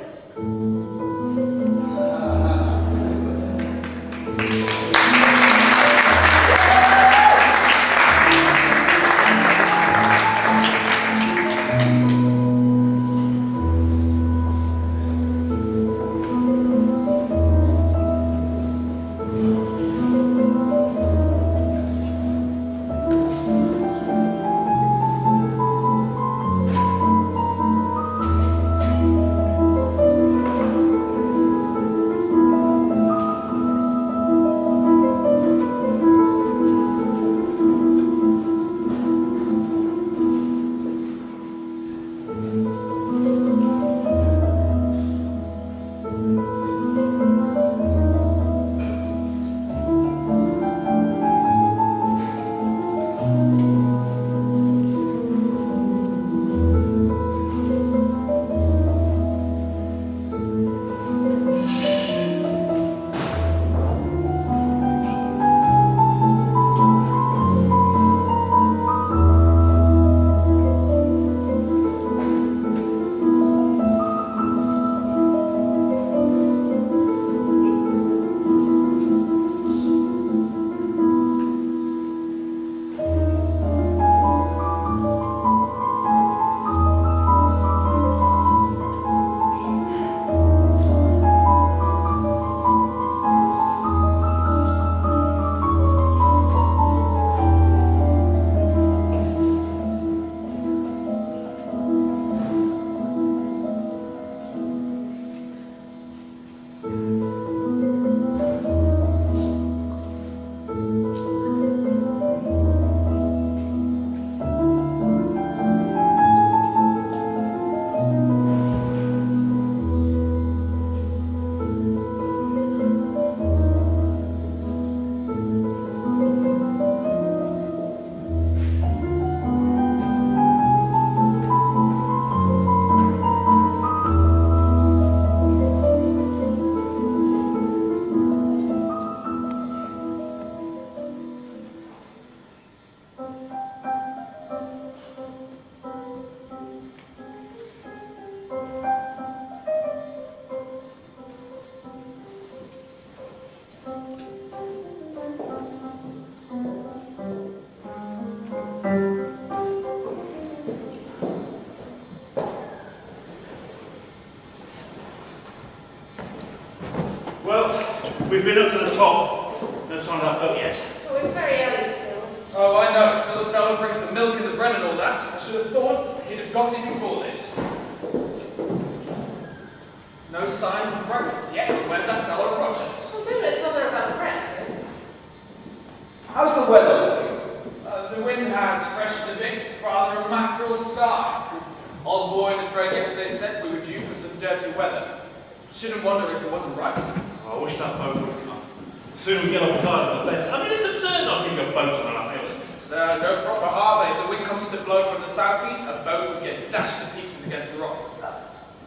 We've been up to the top. No sign of that boat yet. Oh, it's very early still. Oh, I know. Still the fellow brings the milk and the bread and all that. I should have thought he'd have got it before this. No sign of breakfast yet. Where's that fellow Rogers? Well, do let's bother about breakfast. How's the weather looking? The wind has freshened a bit. Rather a mackerel sky. Old boy in the train yesterday said we were due for some dirty weather. Shouldn't wonder if it wasn't right. I wish that boat would come. The sooner we get off the island, the better. I mean, it's absurd not keeping a boat on an island. So, no proper harbour. If the wind comes to blow from the southeast, a boat would get dashed to pieces against the rocks.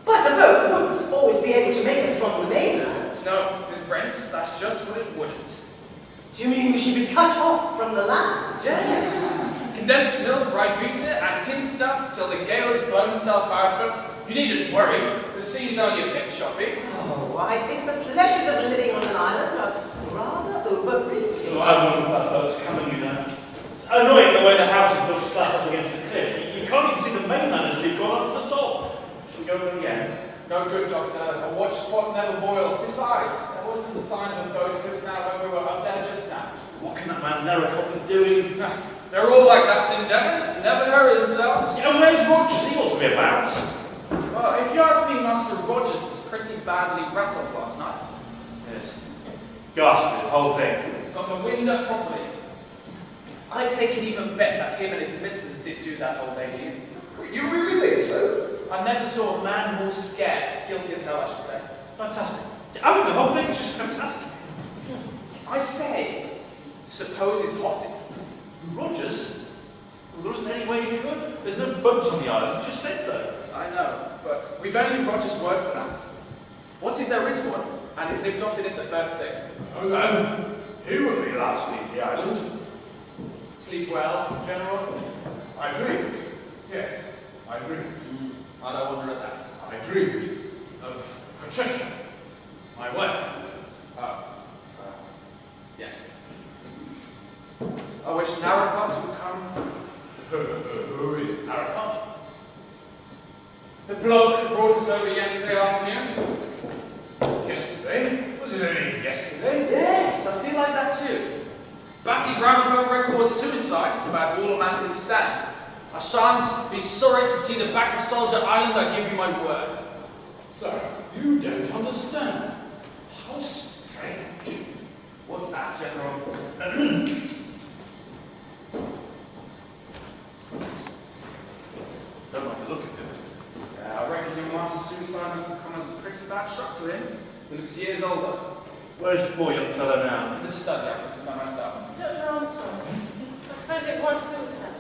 But a boat wouldn't always be able to make us from the mainland. No, Miss Brent, that's just what it wouldn't. Do you mean we should be cut off from the land? Yes. Condensed milk, bright vita, and tin stuff till the gale has blown itself out, but you needn't worry. The sea's only a bit choppy. Oh, I think the pleasures of living on an island are rather overrated. Oh, I wonder if that boat's coming, you know. Annoying the way the house is built slap up against the cliff. You can't even see the mainland as we've gone up to the top. Shall we go over again? No good, Doctor. A watched pot never boils. Besides, there wasn't a sign of a boat putting out when we were up there just now. What can that man Nericott be doing? They're all like that in Devon. Never hurry themselves. Yeah, where's Rogers? He ought to be about. Well, if you ask me, Master Rogers was pretty badly rattled last night. Yes. Ghastly, the whole thing. Got the wind up properly. I take it even bet that him and his missus did do that old lady in. You really think so? I never saw a man more scared. Guilty as hell, I should say. Fantastic. I mean, the whole thing is just fantastic. I say, suppose it's hot. Rogers? Well, there isn't any way he could. There's no boats on the island. He just said so. I know, but we've only Roger's word for that. What if there is one, and he's nipped off in it the first thing? Oh no, he wouldn't be allowed to leave the island. Sleep well, General? I dreamed. Yes, I dreamed. I don't wonder at that. I dreamed of Patricia, my wife. Yes. I wish Narracott would come. Who is Narracott? The bloke who brought us over yesterday afternoon. Yesterday? Was it only yesterday? Yes, I feel like that too. Batty gramophone records suicides about all a man can stand. I shan't be sorry to see the back of Soldier Island, I give you my word. Sir, you don't understand. How strange. What's that, General? Don't like the look of him. I reckon your master's suicide must have come as a pretty bad shock to him. He looks years older. Where's the poor young fellow now? In the study, I put it by myself. Dr. Armstrong, I suppose it was suicide.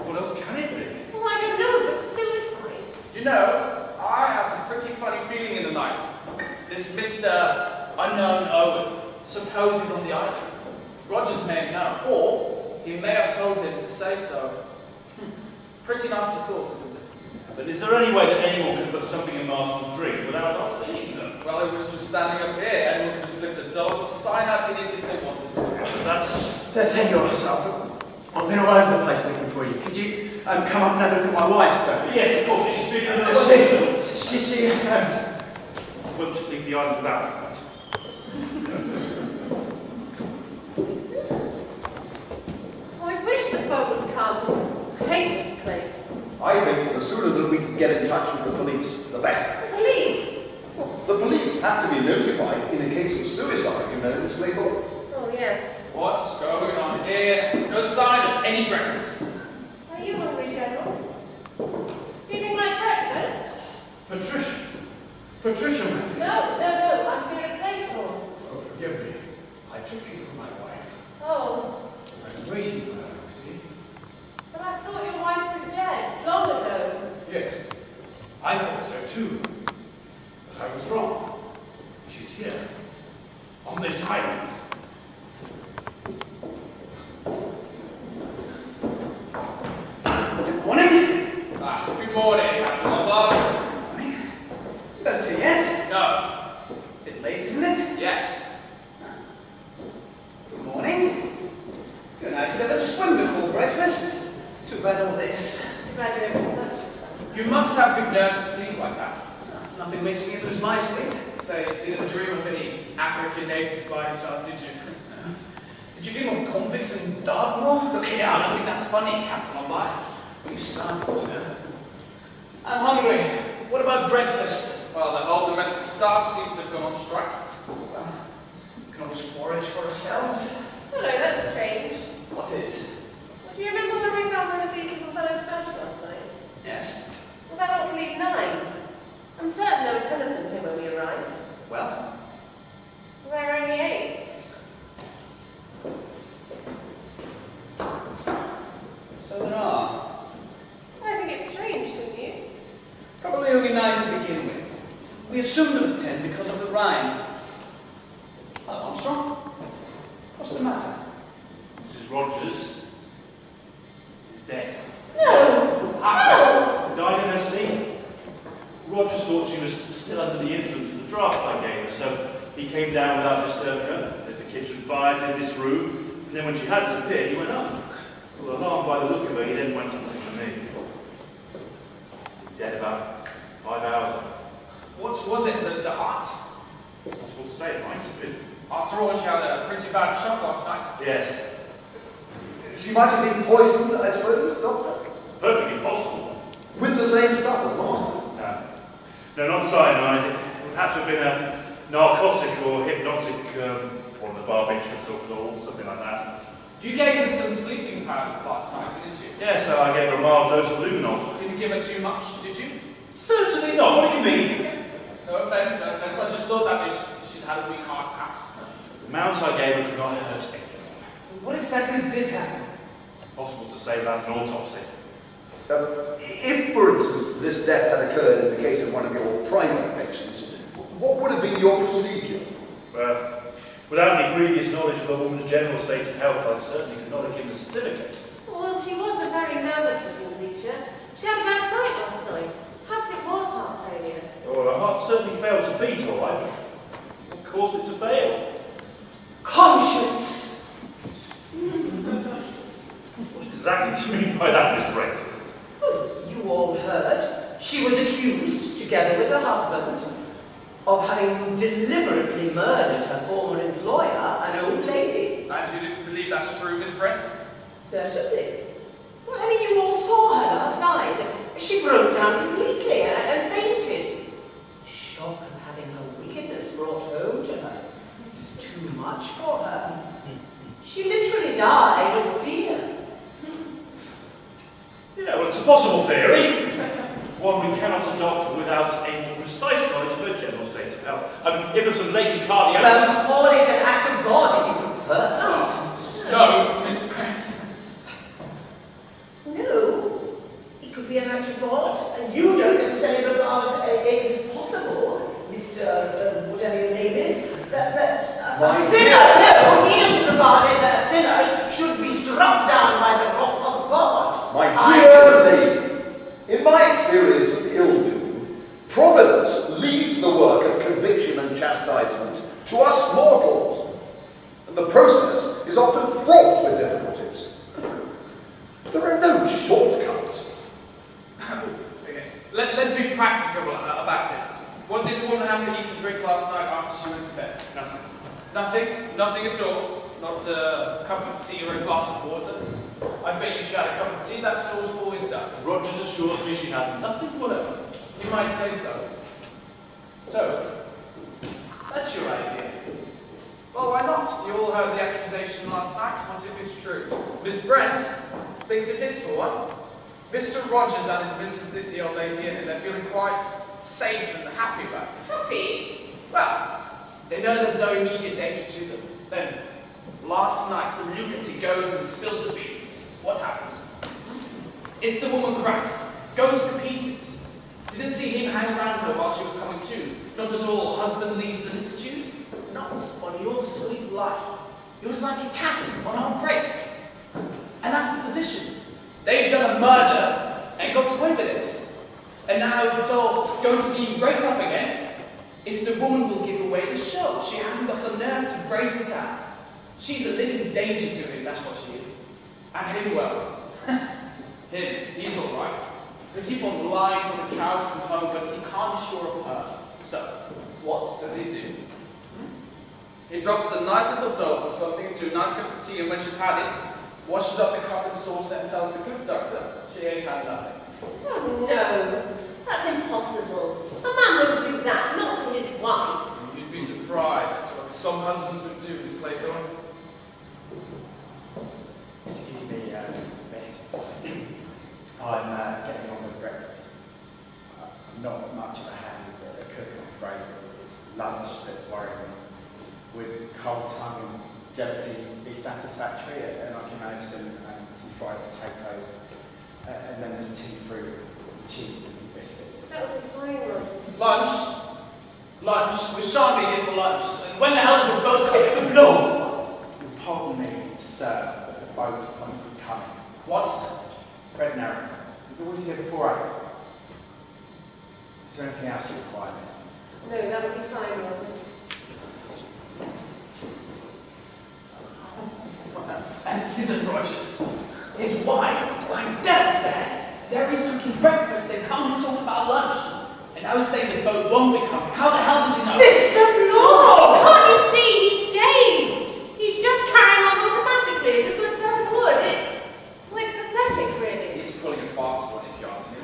What else can it be? Well, I don't know, but suicide. You know, I had a pretty funny feeling in the night. This Mr. Unknown Owen, suppose he's on the island. Rogers may have known, or he may have told him to say so. Pretty nasty thought, isn't it? But is there any way that anyone can put something in Marston's drink without us seeing them? Well, it was just standing up here. Anyone could have slipped a dose of cyanide in it if they wanted to. That's... There you are, sir. I've been all over the place looking for you. Could you come up and have a look at my wife, sir? Yes, of course. She's feeling a little... She Won't leave the island without her. I wish the boat would come. I hate this place. I think the sooner that we can get in touch with the police, the better. The police? Well, the police have to be notified in a case of suicide, you know, Miss Maple. Oh, yes. What's going on here? No sign of any breakfast. Are you hungry, General? Feeling like breakfast? Patricia. Patricia, ma'am. No. I'm good at playful. Oh, forgive me. I took you for my wife. Oh, I was waiting for her, you see. but I thought your wife was dead long ago. Yes, I thought so too. But I was wrong. She's here. On this island. Good morning. Good morning, Captain Lombard. Morning. Better yet? No. Bit late, isn't it? Yes. Good morning. Good night. Could have a swim before breakfast. Too bad all this. Too bad you overslept yourself. You must have good nerves to sleep like that. Nothing makes me lose my sleep. Say, didn't dream of any African natives by any chance, did you? Did you dream of convicts in Dartmoor? Look here, I don't think that's funny, Captain Lombard. You started, you know. I'm hungry. What about breakfast? Well, the whole domestic staff seems to have gone on strike. We can always forage for ourselves. Oh no, that's strange. What is? Do you remember when we found one of these little fellows smashed last night? Yes. Well, that ought to leave 9. I'm certain there were 10 of them here when we arrived. Well, There were only 8. so there are. I think it's strange, don't you? Probably only 9 to begin with. We assumed there were 10 because of the rhyme. Armstrong? What's the matter? Mrs. Rogers is dead. No! No! Died in her sleep. Rogers thought she was still under the influence of the draft I gave her, so he came down without disturbing her, did the kitchen fire, did this room, and then when she had disappeared, he went up. Well, alarmed by the look of her, he then went hunting for me. Dead about 5 hours. What was it, the heart? Possible to say, it might have been. After all, she had a pretty bad shock last night. Yes, She might have been poisoned, I suppose, Doctor? perfectly possible. With the same stuff as Master. No, not cyanide. It had to have been a narcotic or hypnotic, one of the barbiturates or chlorine, something like that. You gave her some sleeping powders last night, didn't you? Yeah, so I gave her a mild dose of luminol. Didn't give her too much, did you? Certainly not. What do you mean? No offence, no offence. I just thought that she'd had a weak heart, perhaps. The amount I gave her could not hurt anyone. What exactly did happen? Possible to say without an autopsy. If, for instance, this death had occurred in the case of one of your private patients, what would have been your procedure? Well, without any previous knowledge of a woman's general state of health, I certainly could not have given a certificate. Well, she was a very nervous looking creature. She had a bad fright last night. Perhaps it was heart failure. Oh, her heart certainly failed to beat, all right. What caused it to fail? Conscience! What exactly do you mean by that, Miss Brett? You all heard. She was accused, together with her husband, of having deliberately murdered her former employer, an old lady. And you didn't believe that's true, Miss Brent? Certainly. Well, I mean, you all saw her last night. She broke down completely and fainted. The shock of having her wickedness brought home to her was too much for her. She literally died of fear. Yeah, well, it's a possible theory. One we cannot adopt without a more precise knowledge of her general state of health. I mean, if there's some latent cardiac... Well, call it an act of God if you prefer. No, Miss Brent. No, it could be an act of God, and you don't necessarily regard it as possible, Mr. whatever your name is, that a sinner, no, he doesn't regard it that a sinner should be struck down by the wrath of God. My dear lady, in my experience of ill-doing, Providence leaves the work of conviction and chastisement to us mortals, and the process is often fraught with difficulties. There are no shortcuts. Okay. Let's be practical about this. What did the woman have to eat and drink last night after she went to bed? Nothing. Nothing? Nothing at all? Not a cup of tea or a glass of water? I bet you she had a cup of tea, that sort of always does. Rogers assures me she had nothing whatever. You might say so. So, that's your idea. Well, why not? You all heard the accusation last night. What if it's true? Miss Brent thinks it is for one. Mr. Rogers and his Mrs. the old lady, and they're feeling quite safe and happy about it. Happy? Well, they know there's no immediate danger to them. Then, last night, some lunatic goes and spills the beans. What happens? It's the woman cracks, goes to pieces. Didn't see him hang around her while she was coming to. Not at all husbandly solicitude. Not on your sweet life. It was like a cat on our brace. And that's the position. They've done a murder and got away with it. And now if it's all going to be raked up again, it's the woman who will give away the show. She hasn't got the nerve to brazen it out. She's a living danger to him, that's what she is. And him, well. Him, he's all right. He'll keep on lying till the cows come home, but he can't be sure of her. So, What does he do? He drops a nice little dope or something into a nice cup of tea, and when she's had it, washes up the cup and sauce and tells the good doctor she ain't had nothing. Oh no, that's impossible. A man wouldn't do that, not to his wife. You'd be surprised what some husbands would do, Miss Claythorne. Excuse me, miss. I'm getting on with breakfast. I'm not much of a hand as a cook, I'm afraid. It's lunch that's worrying me. Would cold tongue and gelatine be satisfactory? And I can manage some fried potatoes. And then there's tea, fruit, cheese and biscuits. That would be fine, Roger. Lunch? Lunch? We shan't be here for lunch. And when the hell's the boat coming? No! Pardon me, sir, but the boat won't be coming. What? Red Narrow. He's always here before 8. Is there anything else you require, miss? No, that would be fine, Roger. And it isn't Rogers. His wife, lying dead upstairs. There he's cooking breakfast. They come and talk about lunch. And I was saying the boat won't be coming. How the hell does he know? Mr. Bloor! Can't you see? He's dazed. He's just carrying on automatically as a good servant would. It's pathetic, really. He's pulling a fast one, if you ask me.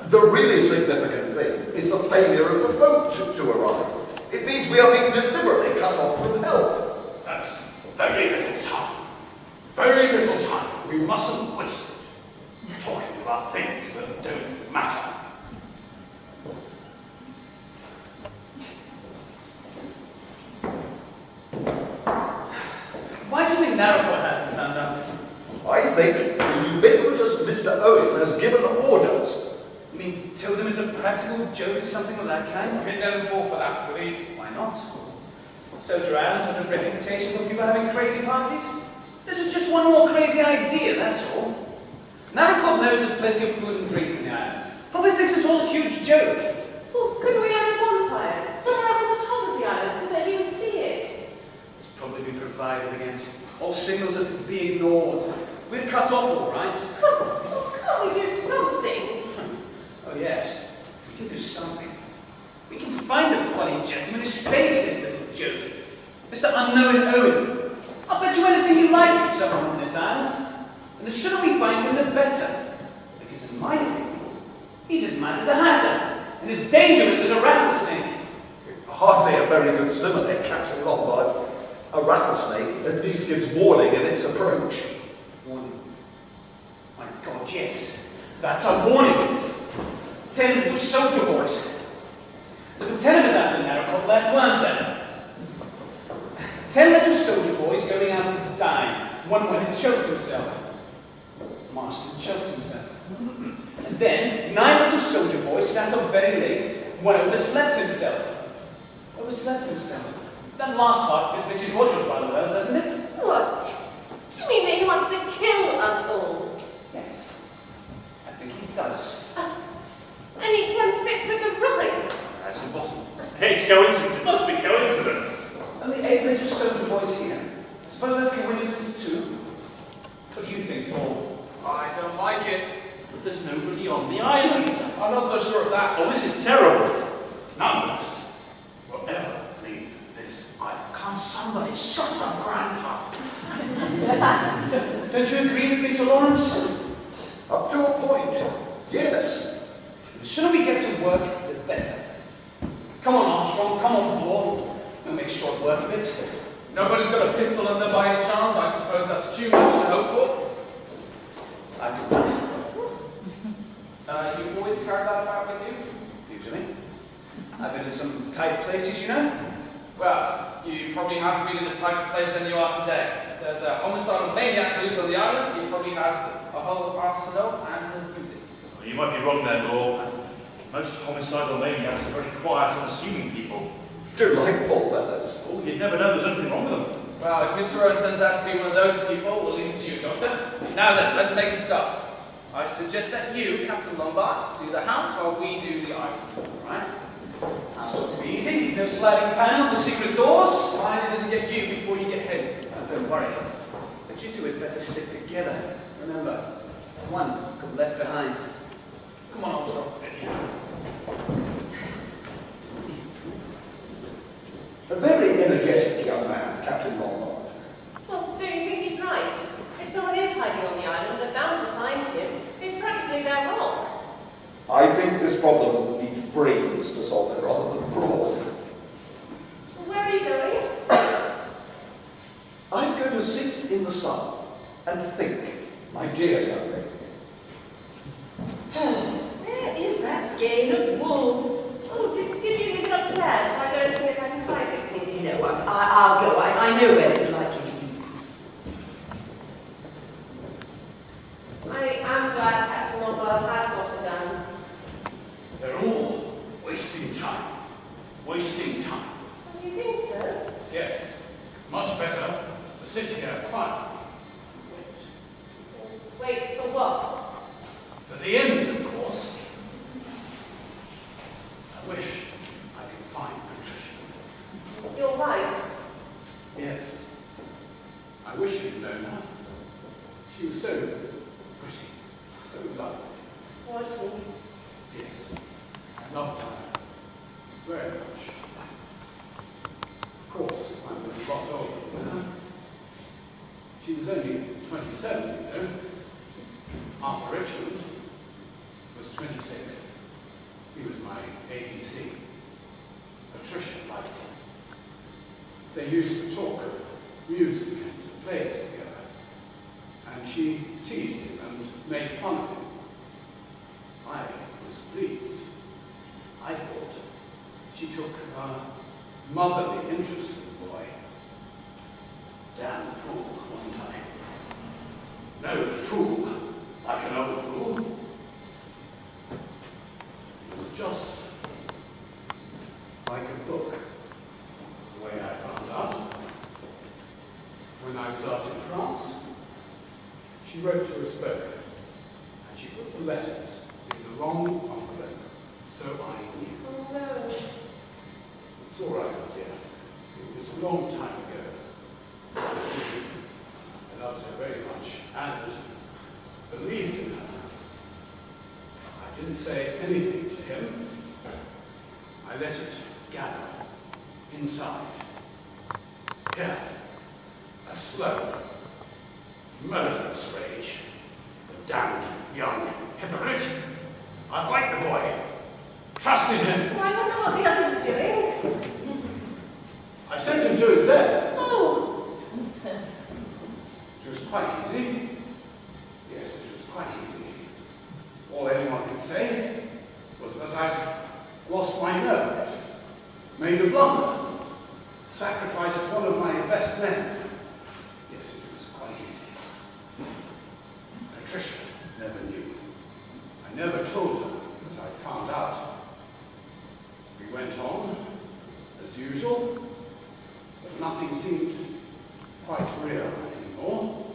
The really significant thing is the failure of the boat to arrive. It means we are being deliberately cut off from help. That's very little time. Very little time. We mustn't waste it. Talking about things that don't matter. Why do you think Narrowport hasn't turned up? I think the ubiquitous Mr. Owen has given orders. You mean, told them it's a practical joke or something of that kind? He's been never fall for that, would he? Why not? Soldier Island has a reputation for people having crazy parties. This is just one more crazy idea, that's all. Narrowport knows there's plenty of food and drink in the island. Probably thinks it's all a huge joke. Well, couldn't we have a bonfire? Somewhere up on the top of the island so that he would see it? It's probably been provided against. All signals are to be ignored. We're cut off, all right. Oh, can't we do something? Oh, yes. We can do something. We can find the funny gentleman who stays this little joke. Mr. Unknown Owen. I'll bet you anything you like he's someone on this island. And the sooner we find him, the better. Because in my opinion, he's as mad as a hatter. And as dangerous as a rattlesnake. Hardly a very good simile, Captain Lombard. A rattlesnake at least gives warning in its approach. Warning. My God, yes. That's a warning. 10 little soldier boys. The lieutenant after Narrowport left, weren't there? 10 little soldier boys going out to dine. One went and choked himself. Marston choked himself. And then 9 little soldier boys sat up very late. One overslept himself. Overslept himself. That last part fits Mrs. Rogers rather well, doesn't it? What? Do you mean that he wants to kill us all? Yes. I think he does. And each one fits with the rhyme? That's impossible. It's coincidence. It must be coincidence. Only 8 little soldier boys here. I suppose that's coincidence too. What do you think, Paul? I don't like it. But there's nobody on the island. I'm not so sure of that. Oh, this is terrible. None of us will ever leave this island. Can't somebody shut up, Grandpa? Don't you agree with me, Sir Lawrence? Up to a point, yes. The sooner we get to work, the better. Come on, Armstrong, come on, Paul. We'll make short work of it. Nobody's got a pistol in there by any chance. I suppose that's too much to hope for. I've done that. You always carry that about with you? Usually. I've been in some tight places, you know. Well, you probably haven't been in a tighter place than you are today. There's a homicidal maniac loose on the island. He probably has a whole arsenal and a booty. Well, you might be wrong there, Lord. Most homicidal maniacs are very quiet, unassuming people. Delightful fellows. Oh, you'd never know there's anything wrong with them. Well, if Mr. Owen turns out to be one of those people, we'll leave it to you, Doctor. Now then, let's make a start. I suggest that you, Captain Lombard, do the house while we do the island. Right? That's ought to be easy. No sliding panels or secret doors. Why does he get you before you get him? Oh, don't worry. But you two had better stick together. Remember, one got left behind. Come on, Armstrong. I think this problem needs brains to solve it rather than brawn. Where are you going? I'm going to sit in the sun and think, my dear young lady. Where is that skein of wool? Oh, did you leave it upstairs? Shall I go and see if I can find it? You know, I'll go. I know where it's likely to be. I am glad Captain Lombard has got it done. They're all wasting time. Wasting time. Do you think so? Yes. Much better to sit here quietly. Wait for what? For the end, of course. I wish I could find Patricia. Your wife? Yes. I wish you'd known her. She was so pretty, so lovely. Was she? Yes. I loved her very much. Of course, I was a lot older than her. She was only 27, you know. Arthur Richmond was 26. He was my ABC. Patricia liked him. They used to talk of music and plays together. And she teased him and made fun of him. I was pleased. I thought she took a motherly interest in the boy. Damn fool, wasn't I? No fool, like an old fool. It was just like a book, the way I found out. When I was out in France, she wrote to us both, and she put the letters in the wrong envelope, so I knew. Oh no. It's all right, my dear. It was a long time ago. I loved her very much and believed in her. I didn't say anything to him. I let it gather inside. Yeah, a slow, murderous rage. The damned young hypocrite. I liked the boy. Trusted him. Well, I wonder what the others are doing. I sent him to his death. Oh. It was quite easy. Yes, it was quite easy. All anyone could say was that I'd lost my nerve, made a blunder, sacrificed one of my best men. Yes, it was quite easy. Patricia never knew. I never told her that I found out. We went on, as usual, but nothing seemed quite real anymore.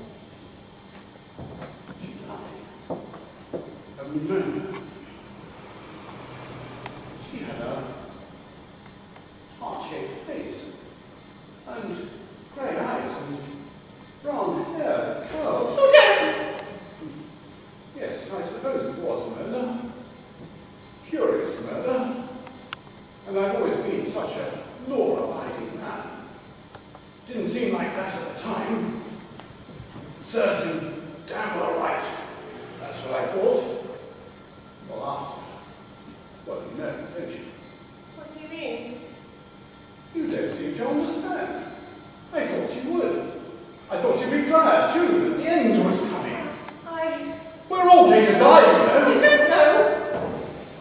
She died of pneumonia. She had a heart-shaped face, and grey eyes, and brown hair, curled. Oh, don't! Yes, I suppose it was murder. Curious murder. And I've always been such a law-abiding man. Didn't seem like that at the time. Serves him damn well right. That's what I thought. Well, after. Well, you know, don't you? What do you mean? You don't seem to understand. I thought you would. I thought you'd be glad, too, that the end was coming. We're all going to die, you know. I don't know.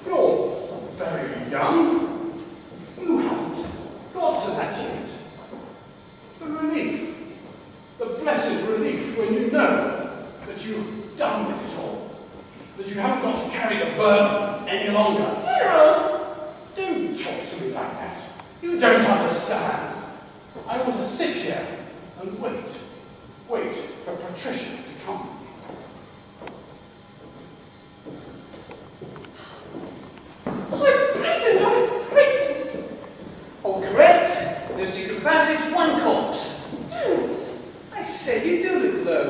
You're very young. You haven't got to that yet. The relief, the blessed relief when you know that you've done with it all, that you haven't got to carry the burden any longer. Gerald! Don't talk to me like that. You don't understand. I want to sit here and wait for Patricia to come. I'm frightened. All correct. No secret passage, one corpse. Don't. I say you do look low.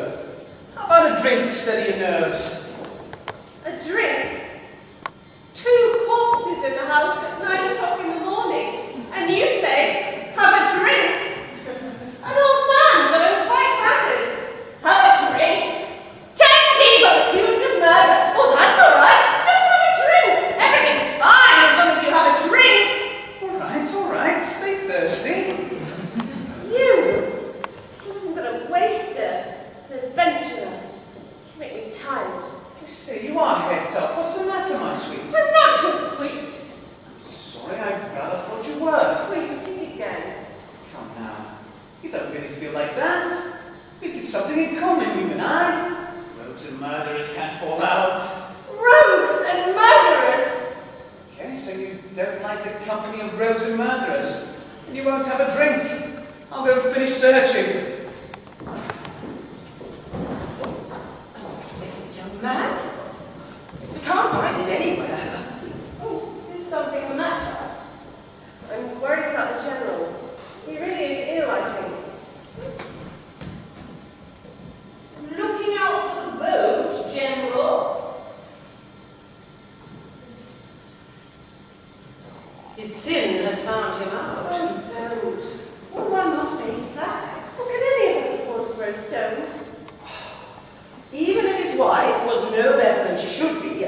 How about a drink to steady your nerves? A drink? 2 corpses in the house at 9 o'clock in the morning. And you say, have a drink? An old man going quite crackers. Have a drink? company of rogues and murderers, and you won't have a drink. I'll go and finish searching. Listen, young man. We can't find it anywhere. Oh, is something the matter? I'm worried about the General. He really is ill, I think. Looking out for the boat, General. His sin has found him out. Oh, don't. Well, one must face facts. Well, can any of us afford to throw stones? Even if his wife was no better than she should be,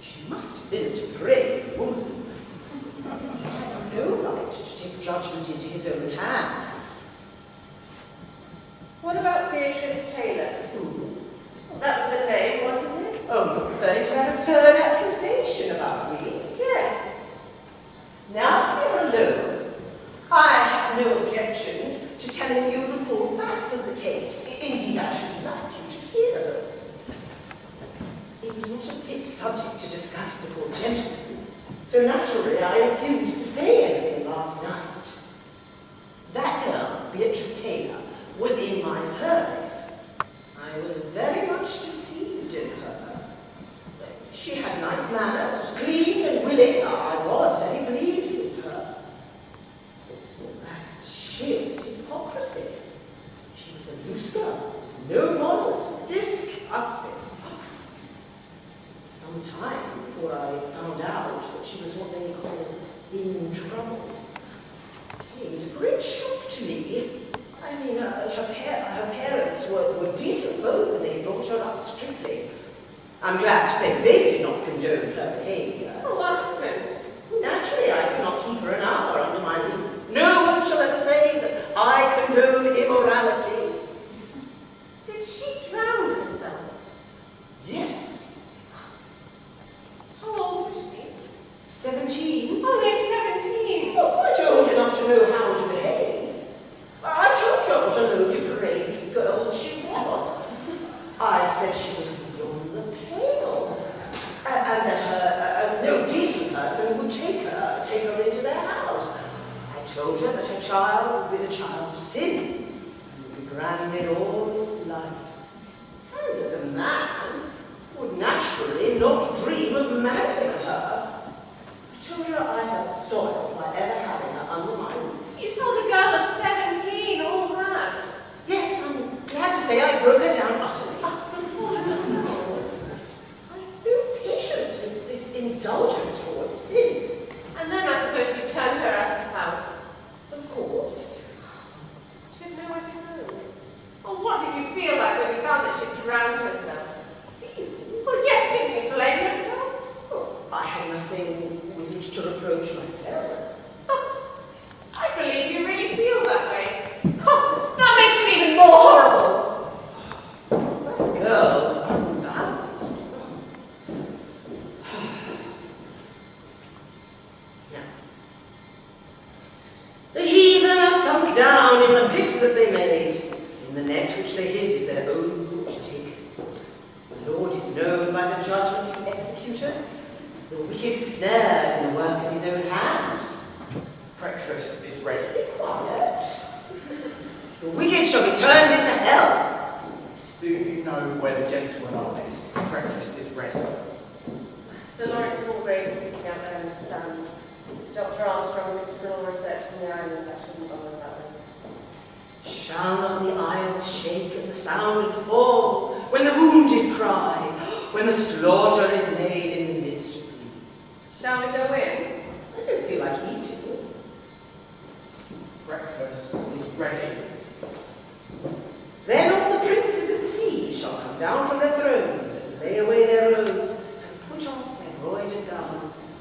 she must have been a brave woman. He had no right to take judgment into his own hands. What about Beatrice Taylor? That was the name, wasn't it? Oh, you're referring to that absurd accusation about me? Yes. Now we're alone. I have no objection to telling you the full facts of the case. Indeed, I should like you to hear them. It was not a fit subject to discuss before gentlemen, so naturally I refused to say anything last night. That girl, Beatrice Taylor, was in my service. I was very much deceived in her. She had nice manners, was clean and willing. I was very pleased with her. It's not that. Sheerest hypocrisy. She was a loose girl, with no morals, disgusting. Some time before I found out that she was what they call in trouble. It was a great shock to me. I mean, her parents were decent folk, and they brought her up strictly. I'm glad to say they did not condone her behavior. Oh, what happened? Naturally, I could not keep her an hour under my roof. No one shall ever say that I condone immorality. Did she drown herself? Yes, How old was she? 17. Only 17. Well, quite old enough to know how to behave. I told you what a low depraved girl she was. I said she was beyond the pale, and that no decent person would take her into their house. I told her that her child would be the child of sin, and would be branded all its life, and that the man would naturally not dream of marrying her. I told her I felt soiled by ever having her under my roof. You told a girl of 17 all that? Yes, I'm glad to say I broke her down utterly. I've no patience with this indulgence towards sin. And then I suppose you turned her out of the house. Of course. She had nowhere to go. Oh, what did you feel like when you found that she'd drowned herself? Well, yes, didn't you blame yourself? Well, I had nothing with which to reproach myself. I believe you really feel that way. Oh, that makes it even more horrible. Girls are unbalanced. Now, the heathen are sunk down in the pits that they made. In the net which they hid is their own foot taken. The Lord is known by the judgment he executed. The wicked is snared in the work of his own hand. Breakfast is ready. Be quiet. The wicked shall be turned into hell. Do you know where the gentlemen are, miss? Breakfast is ready. Sir Lawrence Walgrave is sitting out there in the sun. Dr. Armstrong and Mr. Bill researching the island. I shouldn't bother about them. Shall not the isles shake at the sound of the fall, when the wounded cry, when the slaughter is made in the midst of them? Shall we go in? I don't feel like eating. Breakfast is ready. Then all the princes of the sea shall come down from their thrones and lay away their robes and put off their broidered garments.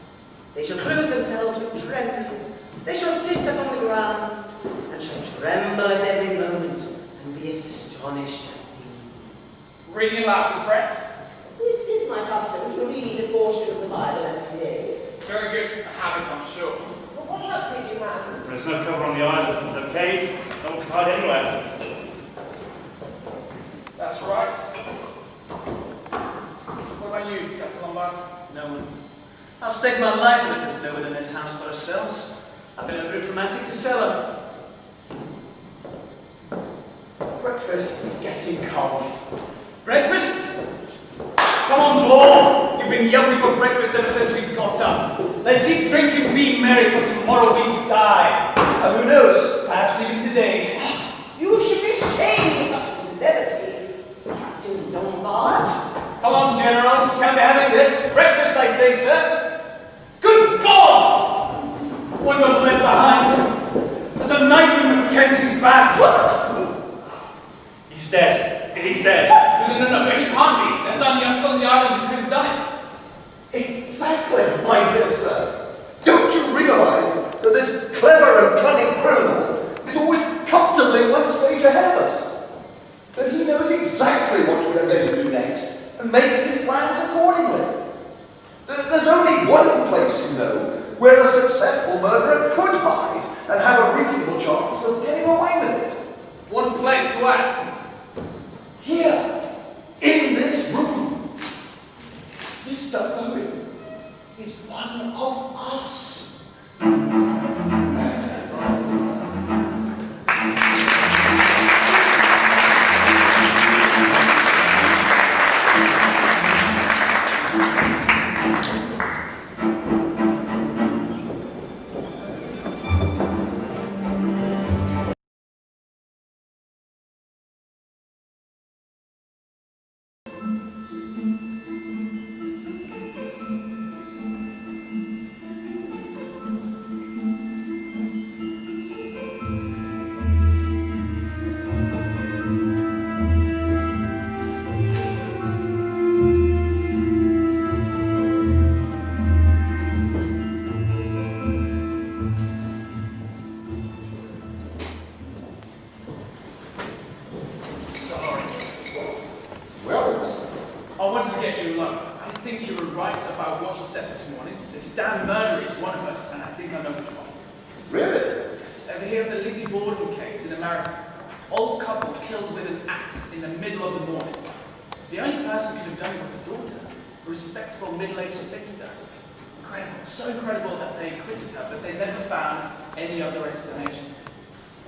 They shall clothe themselves with trembling. They shall sit upon the ground and shall tremble at every moment and be astonished at thee. Reading aloud, Miss Brett. It is my custom to read a portion of the Bible every day. Very good habit, I'm sure. Well, what luck did you have? There's no cover on the island, no cave, no one can hide anywhere. That's right. What about you, Captain Lombard? No one. I'll stake my life on it there's no one in this house but ourselves. I've been over it from attic to cellar. Breakfast is getting cold. Breakfast? Come on, Blow. You've been yelping for breakfast ever since we got up. Let's eat, drink, and be merry, for tomorrow we die. And who knows, perhaps even today. You should be ashamed of such levity, Captain Lombard. Come on, General. Can't be having this. Breakfast, I say, sir. Good God! One will live behind. There's a knife in Mackenzie's back. He's dead. He's dead. No, but he can't be. There's only us on the island who could have done it. Exactly, my dear sir. Don't you realize that this clever and cunning criminal is always comfortably one stage ahead of us? That he knows exactly what we are going to do next and makes his plans accordingly. There's only one place, you know, where a successful murderer could hide and have a reasonable chance of getting away with it. One place, where? Here, in this room. Mr. Owen is one of us.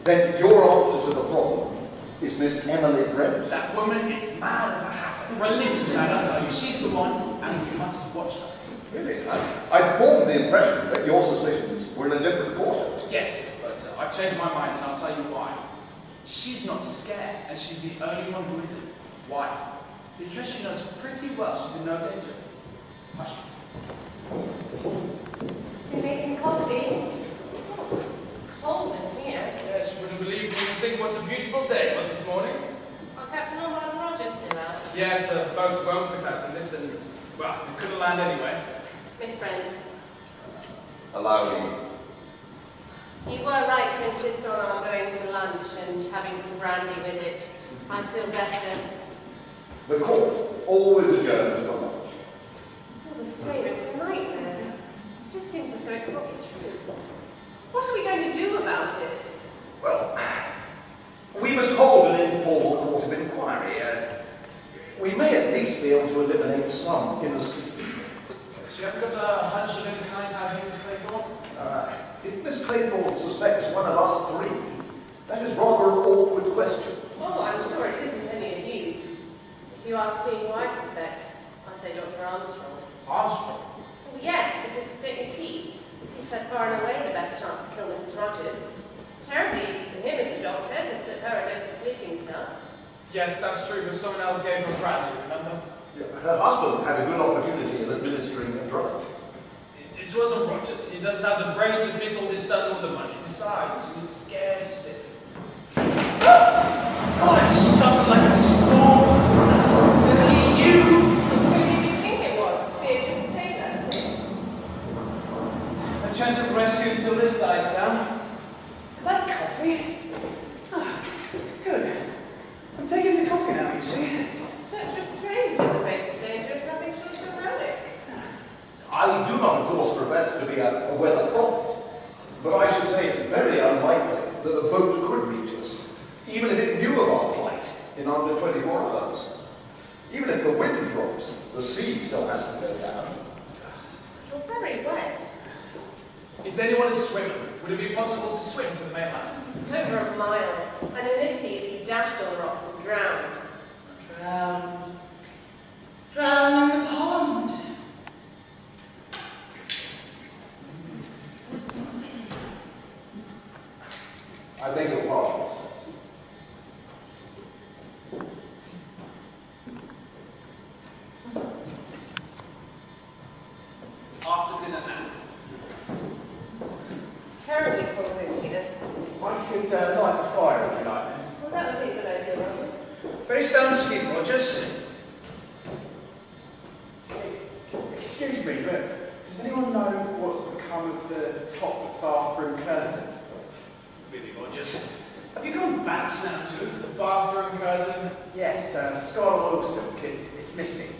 Then your answer to the problem is Miss Emily Brent. That woman is mad as a hatter. Religious mad, I tell you. She's the one, and you must watch her. Really? I formed the impression that your suspicions were in a different quarter. Yes, but I've changed my mind, and I'll tell you why. She's not scared, and she's the only one who isn't. Why? Because she knows pretty well she's in no danger. Hush. You make some coffee? It's cold in here. Yes, you wouldn't believe when you think what a beautiful day it was this morning. Are Captain Lombard and Rogers still out? Yes, both put out to this, and, well, we couldn't land anyway. Miss Brents, Allow me. you were right to insist on our going for lunch and having some brandy with it. I feel better. The court always adjourns for lunch. All the same, it's a nightmare. It just seems as though it can't be true. What are we going to do about it? Well, we must hold an informal court of inquiry. We may at least be able to eliminate some innocent people. So you haven't got a hunch of any kind how he was Claythorne? If Miss Claythorne suspects one of us three, that is rather an awkward question. Oh, I'm sure it isn't any of you. If you ask me who I suspect, I'd say Dr. Armstrong. Armstrong? Well, yes, because, don't you see, he's so far and away the best chance to kill Mrs. Rogers. Terribly easy for him as a doctor to slip her a dose of sleeping stuff. Yes, that's true, but someone else gave her brandy, remember? Yeah, her husband had a good opportunity of administering a drug. It wasn't Rogers. He doesn't have the brains to fit all this stuff or the money. Besides, he was scared stiff. Oh, it suffered like a storm. You. Who did you think it was? Beatrice Taylor? A chance of rescue until this dies down. Is that coffee? Ah, good. I'm taking to coffee now, you see. Such a stranger in the face of danger is nothing short of heroic. I do not, of course, profess to be a weather prophet, but I should say it's very unlikely that the boat could reach us, even if it knew of our plight in under 24 hours. Even if the wind drops, the sea still has to go down. You're very anyone a swimmer? Would it be possible to swim to the mainland? It's over a mile, and in this sea you'd be dashed on the rocks and drowned. Drown. Drown in the pond. I beg your pardon. After dinner now. It's terribly cold in here. I could light the fire if you like, miss. Well, that would be a good idea, Rogers. Very sound sleep, Rogers. Excuse me, but does anyone know what's become of the top bathroom curtain? Really, Rogers. Have you gone bats now too? The bathroom curtain. Yes, scarlet oil silk. It's missing.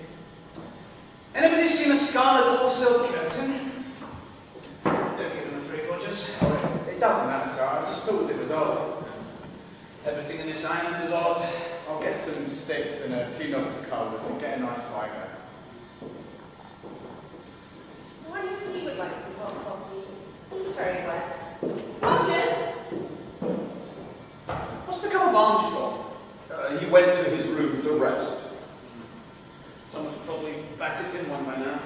Anybody seen a scarlet oil silk curtain? Don't get them afraid, Rogers. Oh, it doesn't matter, sir. I just thought it was odd. Everything in this island is odd. I'll get some sticks and a few knobs of coal and get a nice fire going. Why do you think you would like some hot coffee? He's very wet. Rogers! What's become of Armstrong? He went to his room to rest. Someone's probably battered him one by now.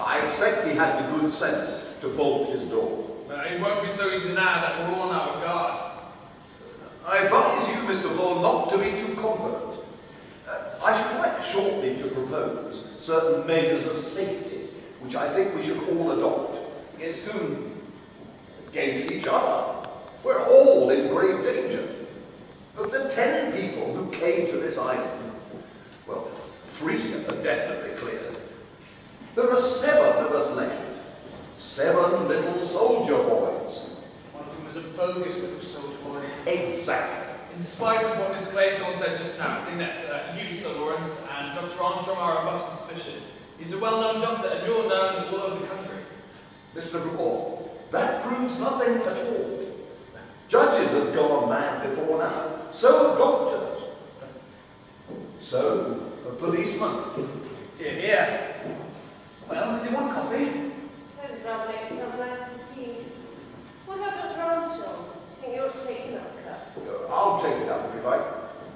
I expect he had the good sense to bolt his door. It won't be so easy now that we're all on our guard. I advise you, Mr. Bull, not to be too confident. I should like shortly to propose certain measures of safety, which I think we should all adopt. Against whom? Against each other. We're all in grave danger. Of the 10 people who came to this island, well, 3 are definitely cleared. There are 7 of us left. 7 little soldier boys. One of whom is a bogus little soldier boy. Exactly. In spite of what Miss Claythorne said just now, I think that you, Sir Lawrence, and Dr. Armstrong are above suspicion. He's a well-known doctor, and you're known all over the country. Mr. Moore, that proves nothing at all. Judges have gone mad before now. So have doctors. So have policemen. Here, here. Well, did you want coffee? So does Rob make some nice cup of tea. What about Dr. Armstrong? Do you think you ought to take him up a cup? I'll take it up if you like.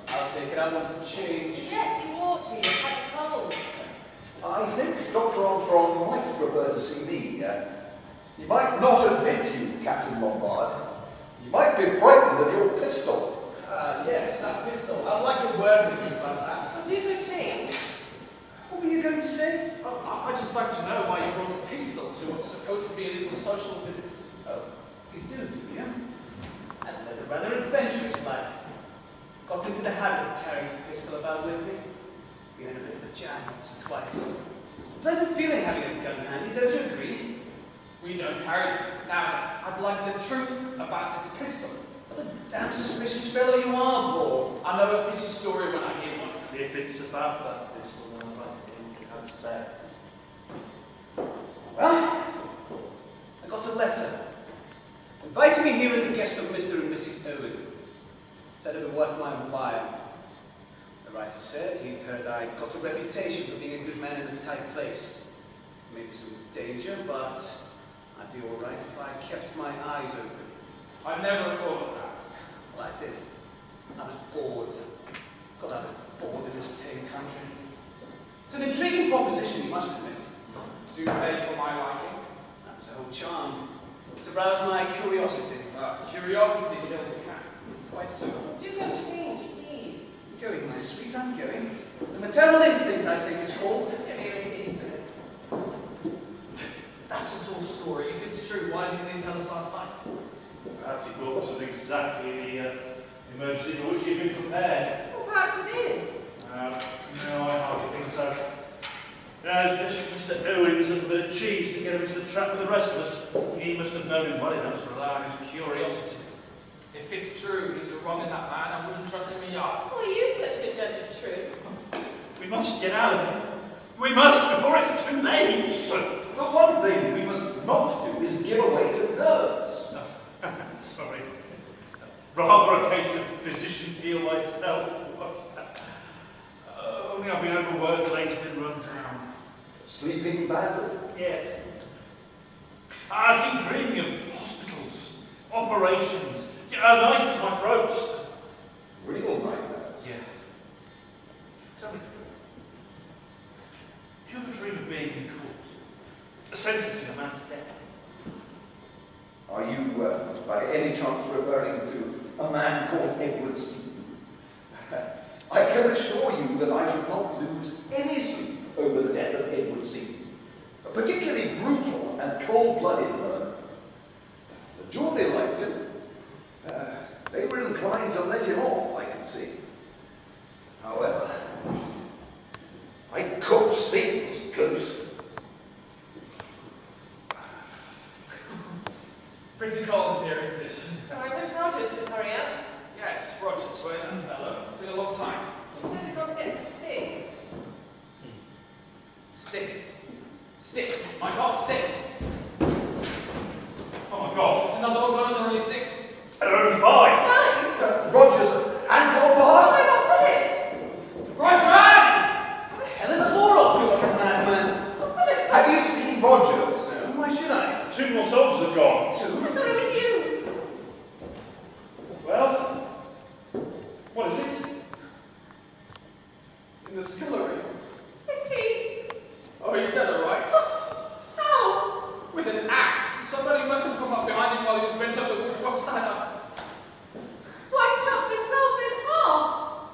I'll take it. I want to change. Yes, you ought to. You've had a cold. I think Dr. Armstrong might prefer to see me. He might not admit you, Captain Lombard. He might be frightened of your pistol. Yes, that pistol. I'd like a word with you about that. So do you change? What were you going to say? I'd just like to know why you brought a pistol to what's supposed to be a little social visit. Oh, you do, you? I've led a rather adventurous life. Got into the habit of carrying a pistol about with me. Been in a bit of a jam once or twice. It's a pleasant feeling having a gun handy, don't you agree? We don't carry them. Now, I'd like the truth about this pistol. What a damn suspicious fellow you are, Paul. I know a fishy story when I hear one. If it's about that pistol, then I'd like to hear what you have to say. Well, I got a letter inviting me here as a guest of Mr. and Mrs. Owen. Said it would be worth my while. The writer said he'd heard I'd got a reputation for being a good man in a tight place. Maybe some danger, but I'd be all right if I kept my eyes open. I never thought of that. Well, I did. I was bored. God, I was bored in this tame country. It's an intriguing proposition, you must admit. Do pay for my liking. That was the whole charm. To rouse my curiosity. Curiosity killed the cat. Quite so. Do go change, please. I'm going, my sweet, I'm going. The maternal instinct, I think, is called. Don't be ridiculous. That's a tall story. If it's true, why didn't they tell us last night? Perhaps he thought this was exactly the emergency for which he'd been prepared. Well, perhaps it is. No, I hardly think so. No, it's just Mr. Owen's little bit of cheese to get him into the trap with the rest of us. He must have known him well enough to rely on his curiosity. If it's true, he's a wrong in that man. I wouldn't trust him a yard. Well, you're such a good judge of truth. We must get out of here. We must before it's too late. The one thing we must not do is give away to nerves. Sorry. Rather a case of physician heal myself. Only I've been overworked lately and run down. Sleeping badly. Yes. I keep dreaming of hospitals, operations, a knife to my throat. Real nightmares. Yeah. Tell me, do you ever dream of being in court? Sentencing a man to death? Are you, by any chance, referring to a man called Edward Seaton? I can assure you that I should not lose any sleep over the death of Edward Seaton. A particularly brutal and cold-blooded murder. The jury liked him. They were inclined to let him off, I can see. However, I cooked Satan's ghost. Pretty cold in here, isn't it? I wish Rogers would hurry up. Yes, Roger, swear that fellow. It's been a long time. He said we've got to get some sticks. Sticks. Sticks. My God, sticks. Oh my God. It's another one gone, and there are only 6. There are only 5. Five? Rogers and your bar? I got put it. Rogers! What the hell is a poor off to like a madman? Have you seen Rogers? Why should I? 2 more soldiers have gone. I thought it was you. Well, what is it? In the scullery. Is he? Oh, he's dead, all right. How? With an axe. Somebody must have come up behind him while he was bent up the wood. What's that up? One chopped himself in half.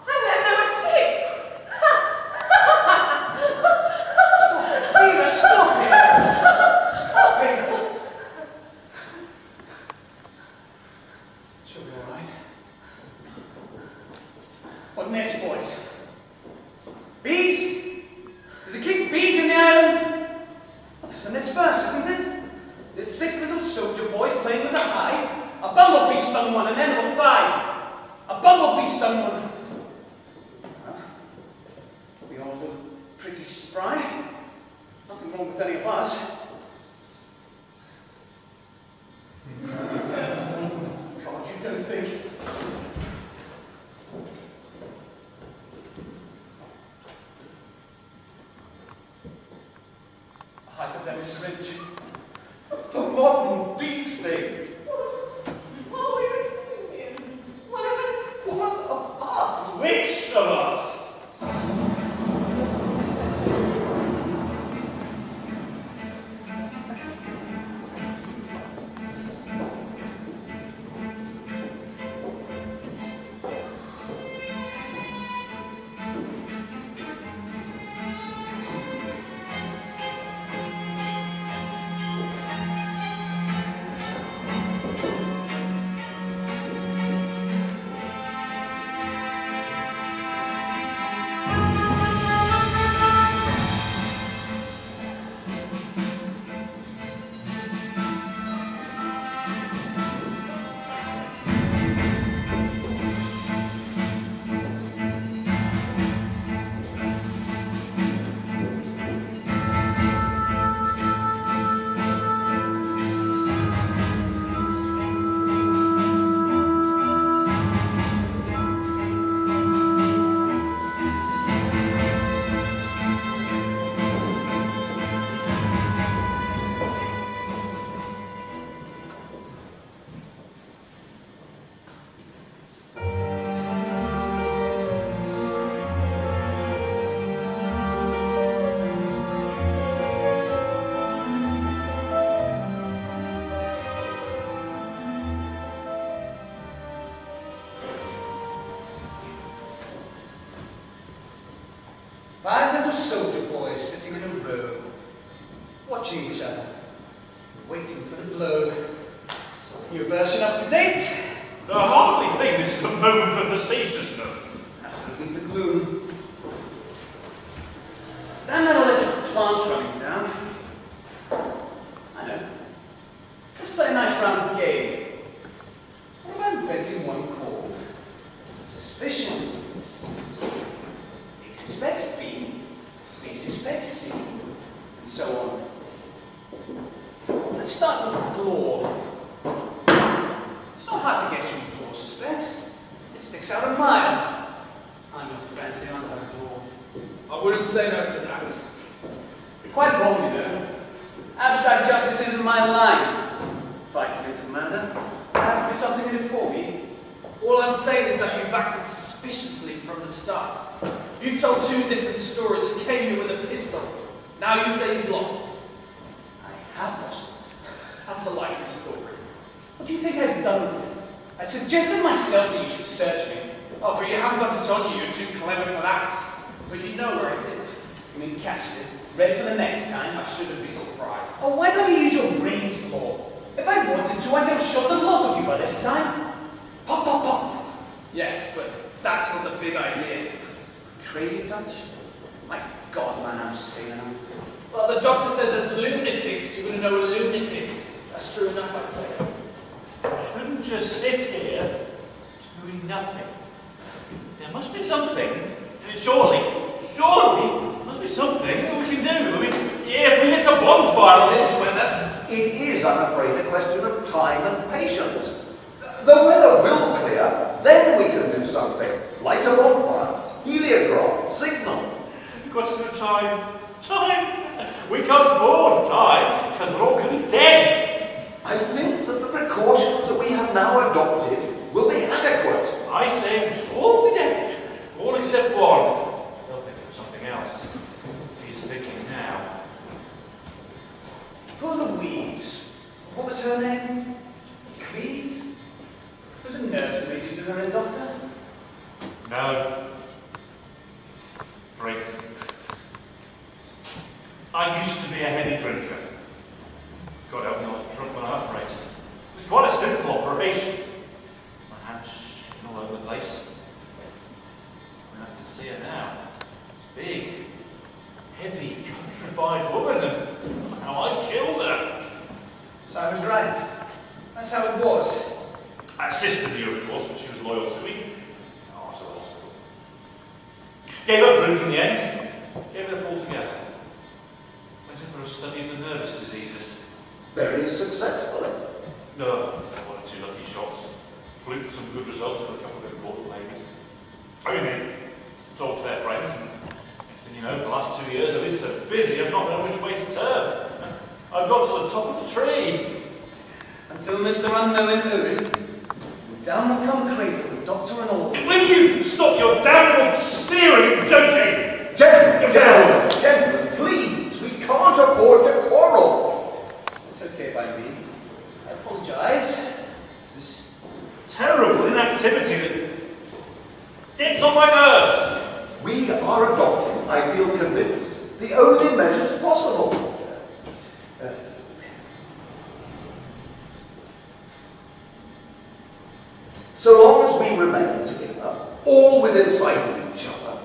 And then there were 6. Viva, stop it! Stop it! She'll be all right. What next, boys? Bees? Did they keep bees in the island? Well, that's the next verse, isn't it? There's 6 little soldier boys playing with a hive. A bumblebee stung one, and then there were 5. A bumblebee stung one. Well, we all look pretty spry. Nothing wrong with any of us. God, you don't think. A hypodermic syringe. The modern beast thing. While we were sitting here, one of us. What of us? Which of us? Five little soldier boys sitting in a row, watching each other, waiting for the blow. New version up to date. I hardly think this is a moment for facetiousness. Have to leave the gloom. Damn that electric plant running down. I know. Let's play a nice round game. What about inventing one called Suspicion? A suspects B, B suspects C, and so on. Let's start with Blore. It's not hard to guess who Blore suspects. It sticks out a mile. I'm a fancy, aren't I, Blore? I wouldn't say no to that. You're quite wrong, you know. Abstract justice isn't my line. If I commit a murder, there has to be something in it for me. All I'm saying is that you've acted suspiciously from the start. You've told two different stories and came here with a pistol. Now you say you've lost it. I have lost it. That's a likely story. What do you think I've done with it? I suggested myself that you should search me. Oh, but you haven't got it on you. You're too clever for that. But you know where it is. You mean catched it? Ready for the next time? I shouldn't be surprised. Oh, why don't you use your brains, Paul? If I wanted to, I could have shot the lot of you by this time. Pop, pop, pop. Yes, but that's not the big idea. Crazy touch? My God, man, I'm saying I'm... Well, the doctor says as lunatics, you're going to know lunatics. That's true enough, I'd say. Shouldn't just sit here doing nothing. There must be something. Surely, must be something that we can do. I mean, if we lit a bonfire on this weather. It is, I'm afraid, a question of time and patience. The weather will clear, then we can do something. Light a bonfire, heliograph, signal. Question of time. Time? We can't afford time, because we're all going to be dead. I think that the precautions that we have now adopted will be adequate. I say we should all be dead. All except one. They'll think of something else. He's thinking now. Poor Louise. What was her name? Cleese? Was a nurse who made you to her a doctor? No. Drink. I used to be a heavy drinker. God help me, I was drunk when I operated. It was quite a simple operation. My hands shaking all over the place. I can see her now. It's big, heavy, countrified woman, and how I killed her. So I was right. That's how it was. I assisted you, of course, but she was loyal to me. Oh, I was at the hospital. Gave up drinking in the end. Gave it up altogether. Went in for a study of the nervous diseases. Very successfully. No, one or two lucky shots. Fluked some good results with a couple of important ladies. I mean, talked to their friends, and next thing you know, for the last 2 years I've been so busy I've not known which way to turn. I've got to the top of the tree. Until Mr. Unknown Owen, down would come Cradle, with Doctor and all. Will you stop your damnable sneering and joking? Gentlemen, please, we can't afford to quarrel. It's okay by me. I apologize. This terrible inactivity that gets on my nerves. We are adopting, I feel convinced, the only measures possible. So long as we remain together, all within sight of each other,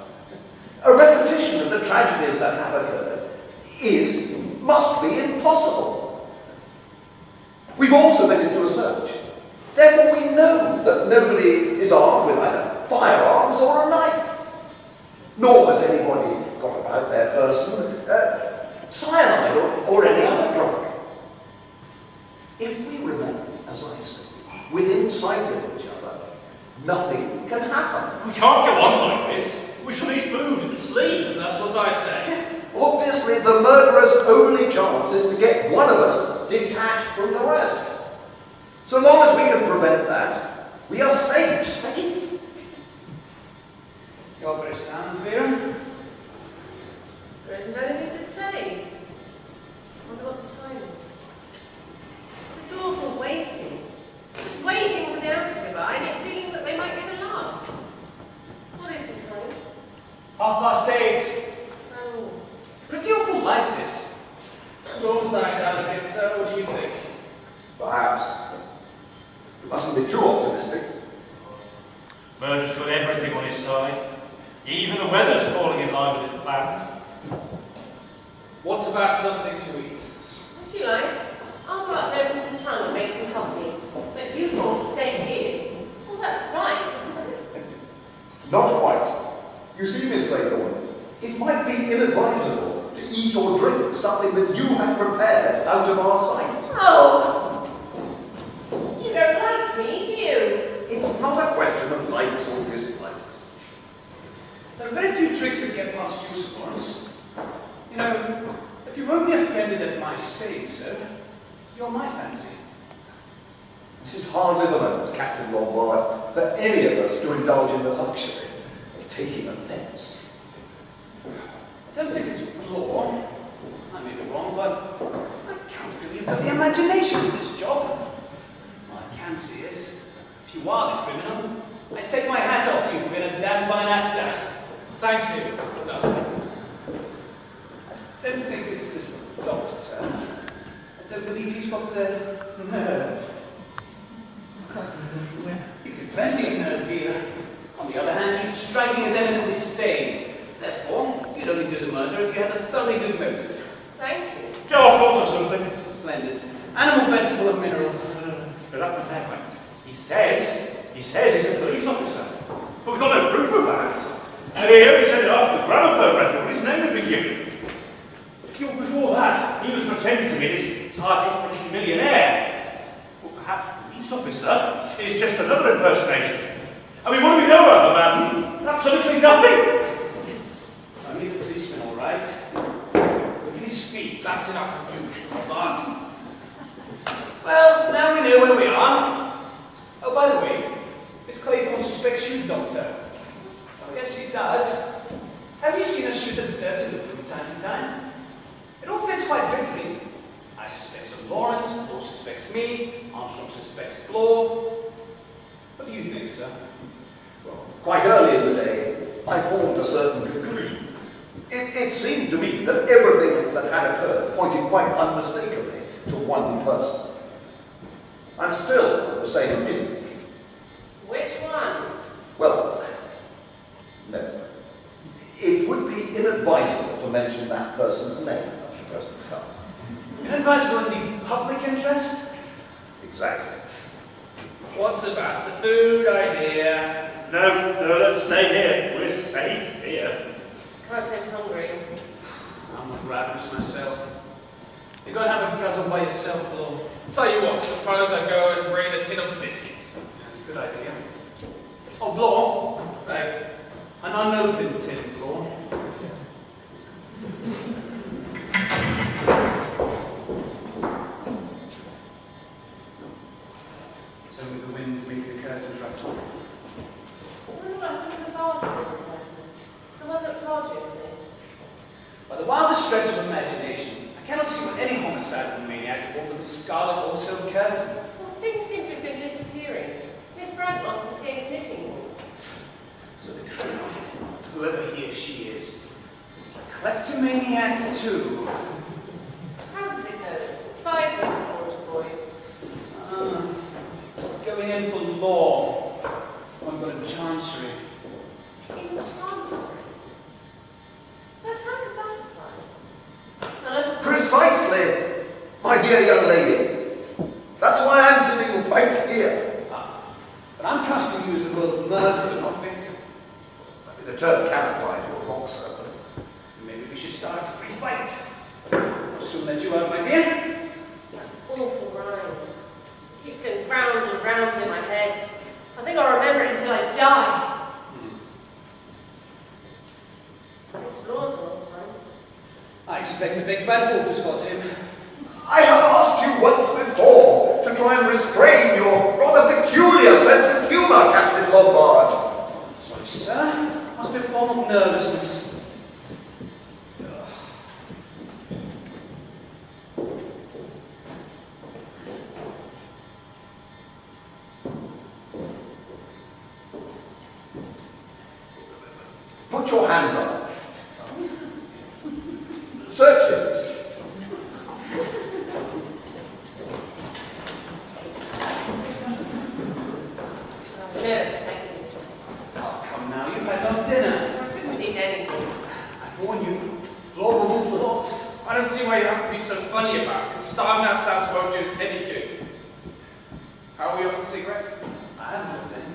a repetition of the tragedies that have occurred must be impossible. We've all submitted to a search. Therefore we know that nobody is armed with either firearms or a knife. Nor has anybody got about their person cyanide or any other drug. If we remain, as I say, within sight of each other, nothing can happen. We can't go on like this. We shall eat food and sleep. That's what I say. Obviously, the murderer's only chance is to get one of us detached from the rest. So long as we can prevent that, we are safe. Safe? You're very sound, Vera. There isn't anything to say. I wonder what the time is. It's awful waiting. Just waiting for the answer to buy and yet feeling that they might be the last. What is the time? 8:30. Oh. Pretty awful like this. Storm's dying down a bit, so what do you think? Perhaps. You mustn't be too optimistic. Murder's got everything on his side. Even the weather's falling in line with his plans. What's about something to eat? If you like, I'll go out there to some town and make some coffee. But you all stay here. Well, that's right, isn't it? Not quite. You see, Miss Claythorne, it might be inadvisable to eat or drink something that you have prepared out of our sight. Oh! You don't like me, do you? It's not a question of likes or dislikes. There are very few tricks that get past you, Sir Lawrence. You know, if If you won't be offended at my saying so, you're my fancy. This is hardly the moment, Captain Lombard, for any of us to indulge in the luxury of taking offence. I don't think it's law. I may be wrong, but I can't feel you've got the imagination for this job. All I can see is, if you are the criminal, I take my hat off to you for being a damn fine actor. Thank you. No. I don't think it's the doctor. I don't believe he's got the nerve. You could plenty of nerve, Vera. On the other hand, you'd strike me as eminently sane. Therefore, you'd only do the murder if you had a thoroughly good motive. Thank you. Go off or something. Splendid. Animal, vegetable, and mineral. But up and down. He says he's a police officer. But we've got no proof of that. And he only sent it off the gramophone record with his name had been given. Before that, he was pretending to be this hard-hit millionaire. Well, perhaps the police officer is just another impersonation. I mean, what do we know about the man? Absolutely nothing. Well, he's a policeman, all right. Look at his feet. That's enough of you, Mr. Lombard. Well, now we know where we are. Oh, by the way, Miss Claythorne suspects you, Doctor. Oh, yes, she does. Have you seen us shoot a dirty look from time to time? It all fits quite prettily. I suspect Sir Lawrence, Law suspects me, Armstrong suspects Blore. What do you think, sir? Well, quite early in the day, I formed a certain conclusion. It seemed to me that everything that had occurred pointed quite unmistakably to one person. I'm still of the same opinion. Which one? Well, no. It would be inadvisable to mention that person's name at the present time. Inadvisable in the public interest? Exactly. What's about the food idea? No, let's stay here. We're safe here. Can't say I'm hungry. I'm not ravenous myself. You go and have a guzzle by yourself, Blore. Tell you what, suppose I go and bring a tin of biscuits. Good idea. Oh, Blore. Right. An unopened tin, Blore. So with the wind making the curtains rattle. What about the bathroom? The one that Roger says. By the wildest stretch of imagination, I cannot see what any homicidal maniac would want with a scarlet or silk curtain. Well, things seem to have been disappearing. Miss Bradmaster's getting knitting. So the criminal, whoever he or she is a kleptomaniac too. How does it go? 5 years old boys. Going in for law. I'm going to chancery. In chancery. But how did that apply? Unless Precisely, my dear young lady. That's why I'm sitting right here. But I'm casting you as the world murderer, not victim. The term can apply to a boxer. Maybe we should start a free fight. I'll soon let you out, my dear. that awful rhyme. Keeps going round and round in my head. I think I'll remember it until I die. This Blore's a long time. I expect the big bad wolf has got him. I have asked you once before to try and restrain your rather peculiar sense of humour, Captain Lombard. Sorry, sir. Must be a form of nervousness. Put your hands up. Search it. No, thank you. Oh, come now, you've had no dinner. I couldn't eat anything. I warn you, Lord will wolf a lot. I don't see why you have to be so funny about it. Starving ourselves won't do us any good. How are we off for cigarettes? I haven't got any.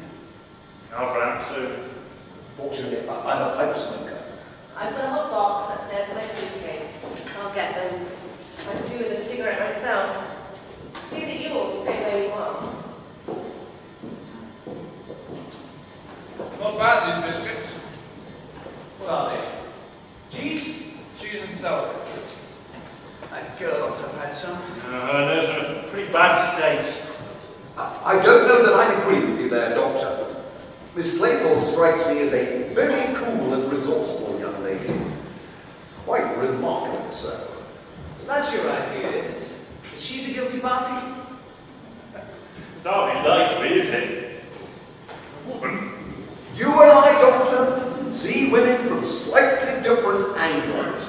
Now for answer. Fortunately, I'm a pipe smoker. I've got a hot box upstairs in my suitcase. I'll get them. I can do with a cigarette myself. See that you all stay where you are. Not bad, these biscuits. What are they? Cheese? Cheese and celery. bad state. I don't know that I agree with you there, Doctor. Miss Claythorne strikes me as a very cool and resourceful young lady. Quite remarkably so. So that's your idea, is it? That she's a guilty party? It's hardly likely, is it? A woman? You and I, Doctor, see women from slightly different angles.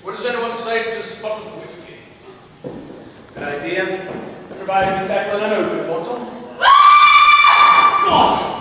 What does anyone say to a spot of whiskey? Good idea. Provided we tackle an open bottle. God!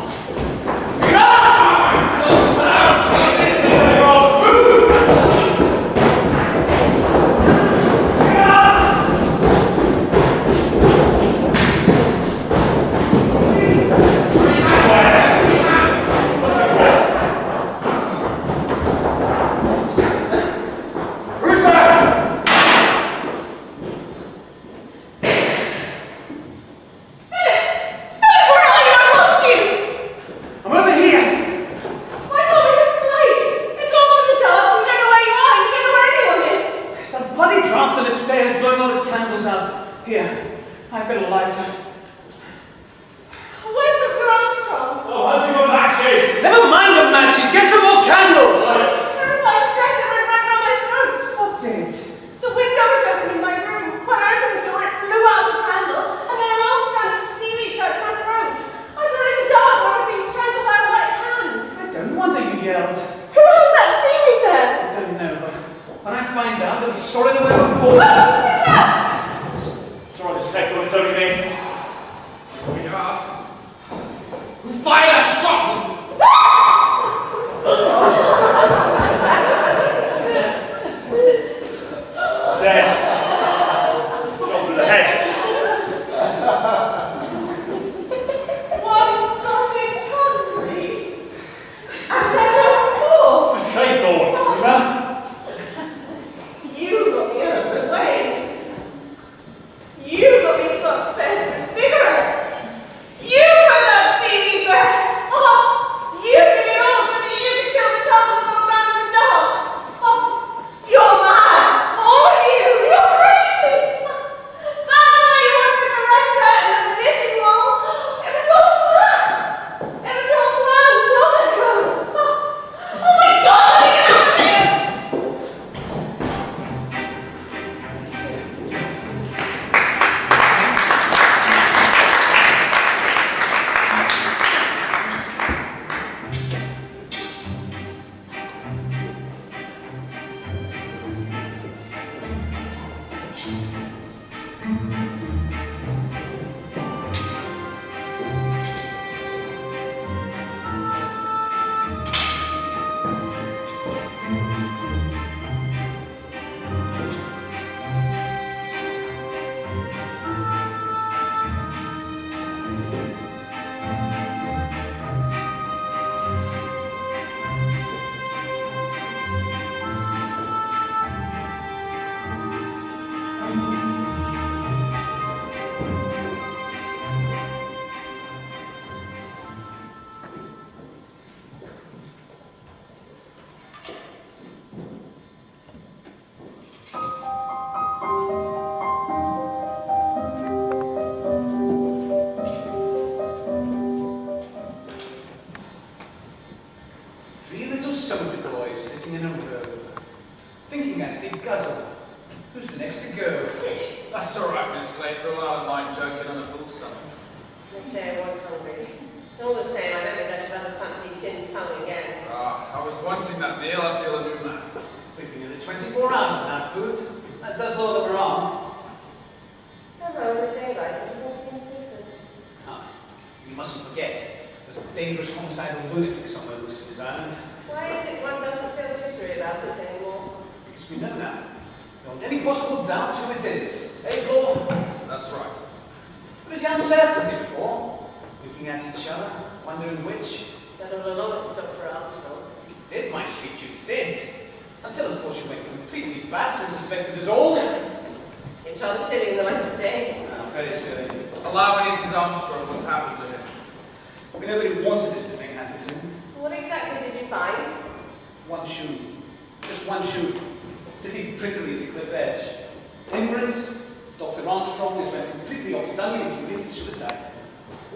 tell me he committed suicide.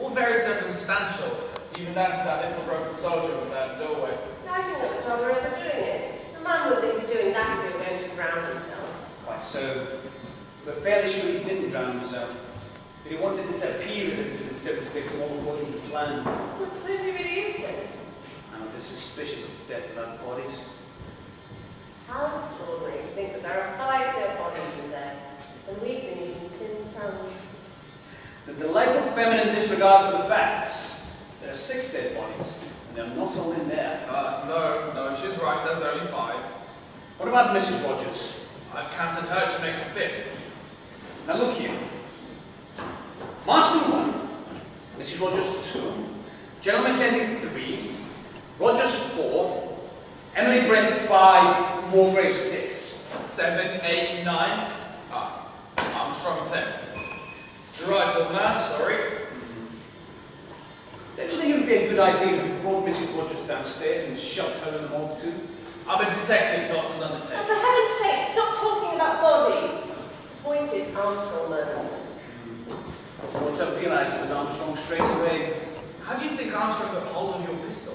All very circumstantial, even down to that little broken soldier with that doorway. I think that was rather overdoing it. A man would think of doing that if he were going to drown himself. Quite so. We're fairly sure he didn't drown himself. But he wanted it to appear as if he was a simple victim all according to plan. I suppose he really is dead. I'm a bit suspicious of death without bodies. How extraordinary to think that there are 5 dead bodies in there, and we've been using tin tongues. The delightful feminine disregard for the facts. There are 6 dead bodies, and they're not all in there. No, she's right, there's only 5. What about Mrs. Rogers? I've counted her, she makes a 5th. Now look here. Marston 1, Mrs. Rogers 2, General Mackenzie 3, Rogers 4, Emily Brent 5, Wargrave 6. 7, 8, 9. Armstrong 10. You're right on that, sorry. Don't you think it would be a good idea if we brought Mrs. Rogers downstairs and shoved her in the morgue too? I'm a detective, not an Oh, undertaker. for heaven's sake, stop talking about bodies. The point is Armstrong murder. Walter realised it was Armstrong straight away. How do you think Armstrong got hold of your pistol?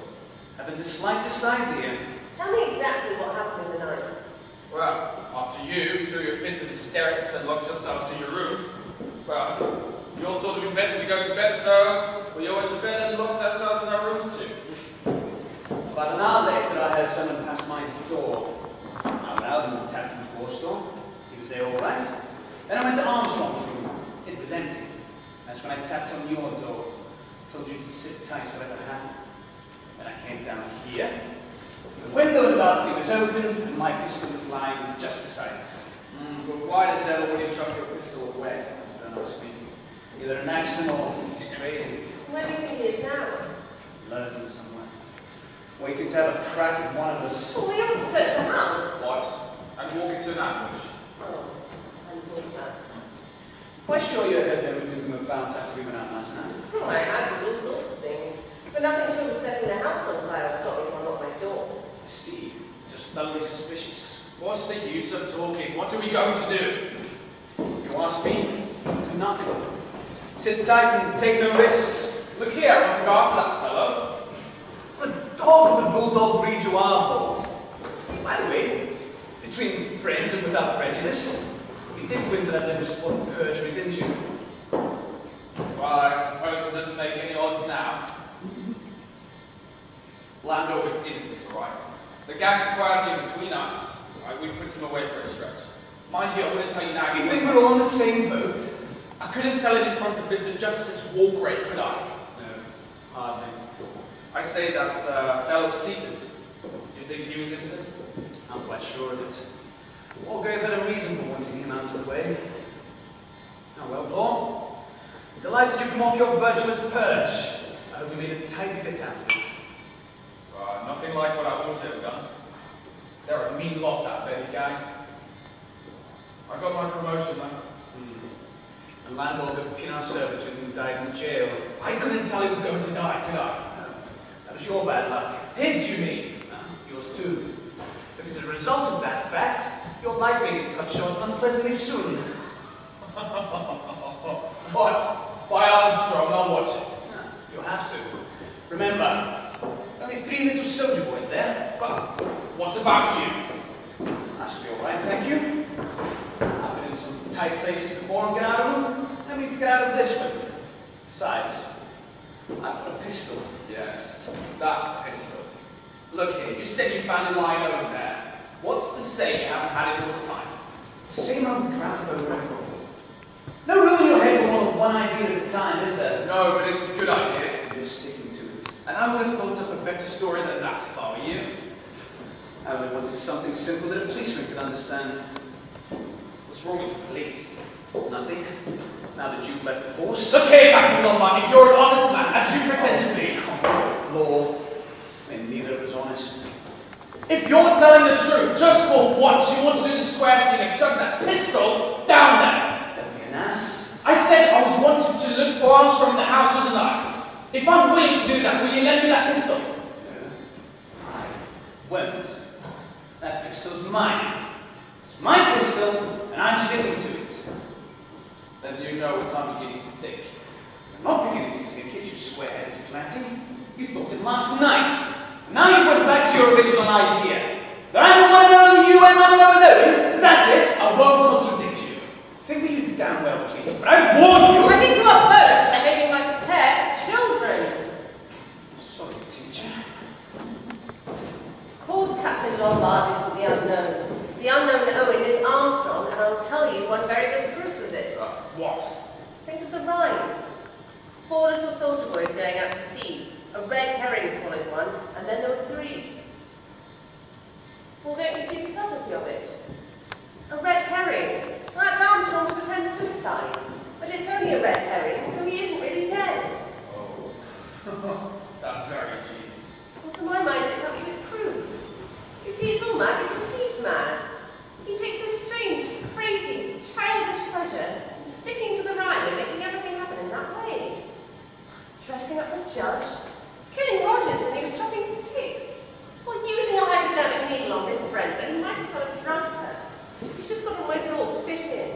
Haven't the slightest idea. Tell me exactly what happened in the night. Well, after you threw your fits of hysterics and locked yourselves in your room, well, you all thought it would be better to go to bed, so we all went to bed and locked ourselves in our rooms too. About an hour later, I heard someone pass my door. I went out and tapped on the door store. He was there all right. Then I went to Armstrong's room. It was empty. That's when I tapped on your door. Told you to sit tight whatever happened. Then I came down here. The window in the balcony was open, and my pistol was lying just beside it. But why the devil would you chuck your pistol away? Don't ask me. Either an accident or he's crazy. Where do you think he is now? Lurking somewhere. Waiting to have a crack at one of us. Well, we ought to search the house. What? And walk into an ambush? Oh, I hadn't thought of that. Quite sure you heard they were moving about after we went out last night. Oh, I imagined all sorts of things. But nothing short of setting the house on fire got me to unlock my door. I see. Just thoroughly suspicious. What's the use of talking? What are we going to do? If you ask me, do nothing. Sit tight and take no risks. Look here, I want to go after that fellow. A dog of the bulldog breed you are, Paul. By the way, between friends and without prejudice, you did win for that little sport of perjury, didn't you? Well, I suppose it doesn't make any odds now. Lando was innocent, all right? The gang squad in between us. We put him away for a stretch. Mind you, I wouldn't tell you now. You think we're all on the same boat? I couldn't tell it in front of Mr. Justice Walgrave, could I? No, hardly. I say that fellow Seaton. You think he was innocent? I'm quite sure of it. Walgrave had a reason for wanting him out of the way. Oh well, Paul. Delighted you've come off your virtuous perch. I hope you made a tidy bit out of it. Nothing like what I ought to have done. They're a mean lot, that Betty gang. I got my promotion, though. And landlord of Pinar Servitude who died in jail. I couldn't tell he was going to die, could I? That was your bad luck. His, you mean? Yours too. Because as a result of that fact, your life may get cut short unpleasantly soon. What? By Armstrong, I'll watch it. You'll have to. Remember, only 3 little soldier boys there. But what about you? That should be all right, thank you. I've been in some tight places before and get out of them. I need to get out of this one. Besides, I've got a pistol. Yes, that pistol. Look here, you said you found it lying over there. What's to say you haven't had it all the time? Same old gramophone record. No room in your head for more than one idea at a time, is there? No, but it's a good idea. You're sticking to it. And I would have thought up a better story than that if I were you. I only wanted something simple that a policeman could understand. What's wrong with the police? Nothing. Now that you've left the force. Look here, Captain Lombard, if you're an honest man, as you pretend to be. Law. And neither of us honest. If you're telling the truth, just for once, you want to do the square thing and shove that pistol down there. Don't be an ass. I said I was wanting to look for Armstrong in the house, wasn't I? If I'm willing to do that, will you lend me that pistol? I won't. That pistol's mine. It's my pistol, and I'm sticking to it. Then And you know what I'm beginning to think. I'm not beginning to think it, you square-headed flatty. You thought it last night. Now you went back to your original idea. That I'm the one and only you and I'm the one Owen. Is that it? I won't contradict you. Think what you damn well, please. But I warn you. I think you are both behaving like a pair of children. Sorry, teacher. Of course, Captain Lombard isn't the unknown. The unknown Owen is Armstrong, and I'll tell you one very good proof of it. What? Think of the Rhine. 4 little soldier boys going out to sea. A red herring swallowed one, and then there were 3. Well, don't you see the subtlety of it? A red herring. Well, that's Armstrong to pretend suicide. But it's only a red herring, so he isn't really dead. Oh, that's very ingenious. Well, to my mind, it's absolute proof. You see, it's all mad because he's mad. He takes this strange, crazy, childish pleasure in sticking to the Rhine and making everything happen in that way. Dressing up the judge, killing Rogers when he was chopping sticks, or using a hypodermic needle on Miss Brenda. He might as well have drugged her. He's just got to make it all fit in.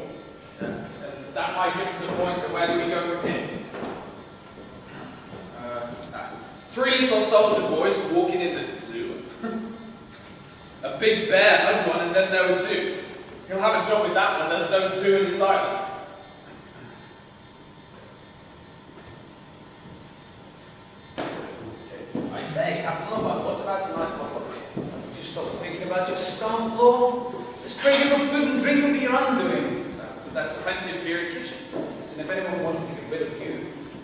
And that might give us a pointer. Where do we go from here? 3 little soldier boys walking in the zoo. A big bear hugged one, and then there were 2. He'll have a job with that one. There's no zoo in this island. I say, Captain Lombard, what about a nice bottle of beer? Do you stop thinking about your stamp law? This craving for food and drink will be your undoing. There's plenty of beer in the kitchen. So if anyone wanted to get rid of you,